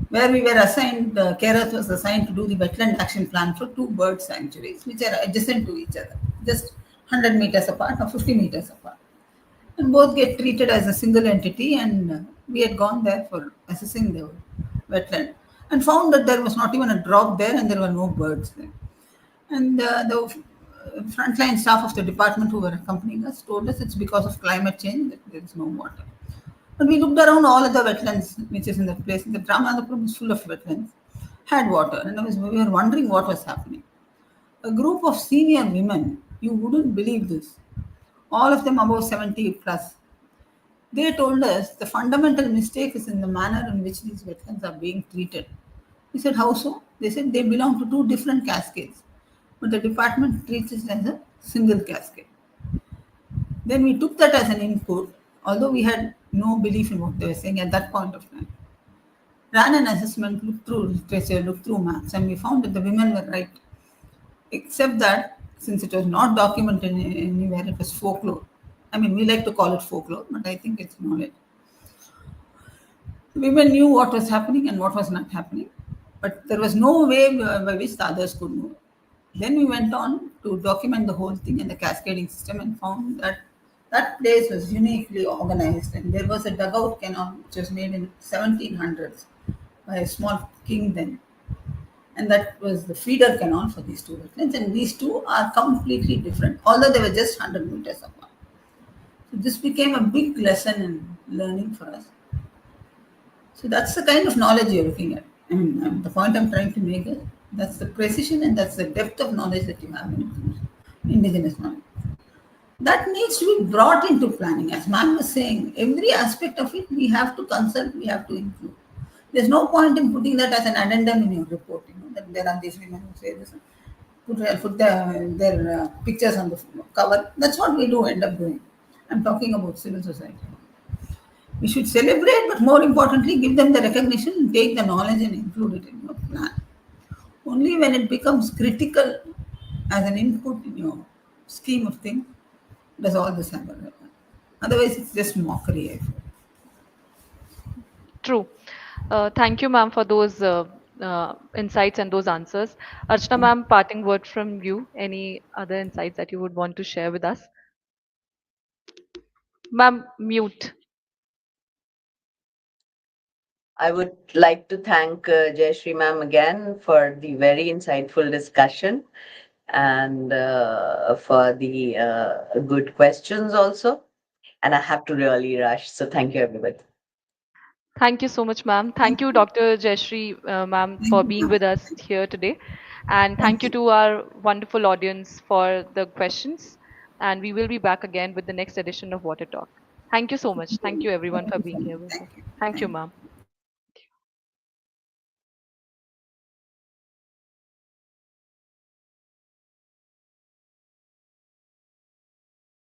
where we were assigned, Care Earth was assigned to do the wetland action plan for two bird sanctuaries, which are adjacent to each other, just 100 meters apart or 50 meters apart. And both get treated as a single entity. And we had gone there for assessing the wetland and found that there was not even a drop there and there were no birds there. And the frontline staff of the department who were accompanying us told us it's because of climate change that there is no water. But we looked around all of the wetlands, which is in that place. The Ramanathapuram is full of wetlands, had water, and we were wondering what was happening. A group of senior women, you wouldn't believe this, all of them above 70 plus, they told us the fundamental mistake is in the manner in which these wetlands are being treated. We said, how so? They said they belong to two different cascades, but the department treats it as a single cascade. Then we took that as an input, although we had no belief in what they were saying at that point of time. Ran an assessment, looked through literature, looked through maps, and we found that the women were right. Except that since it was not documented anywhere, it was folklore. I mean, we like to call it folklore, but I think it's knowledge. Women knew what was happening and what was not happening, but there was no way by which the others could know. Then we went on to document the whole thing in the cascading system and found that that place was uniquely organized, and there was a dugout canal which was made in 1700s by a small king then, and that was the feeder canal for these two wetlands, and these two are completely different, although they were just 100 meters apart. So this became a big lesson in learning for us. So that's the kind of knowledge you're looking at. I mean, the point I'm trying to make is that's the precision and that's the depth of knowledge that you have in indigenous knowledge. That needs to be brought into planning. As ma'am was saying, every aspect of it we have to consult, we have to include. There's no point in putting that as an addendum in your report, that there are these women who say this. Put their pictures on the cover. That's what we do end up doing. I'm talking about civil society. We should celebrate, but more importantly, give them the recognition and take the knowledge and include it in your plan. Only when it becomes critical as an input in your scheme of things does all this happen. Otherwise, it's just mockery, I feel. True. Thank you, ma'am, for those insights and those answers. Archana, ma'am, parting word from you. Any other insights that you would want to share with us? Ma'am, mute. I would like to thank Jayshree ma'am again for the very insightful discussion and for the good questions also. And I have to really rush. So thank you, everybody. Thank you so much, ma'am. Thank you, Dr. Jayshree, ma'am, Thank for you, being ma'am. with us here today. And Thank thank you you. to our wonderful audience for the questions. And we will be back again with the next edition of Water Talk. Thank you so much. Thank you, everyone, Thank for you so being much. here with us. Thank you. Thank you, Thank you. ma'am.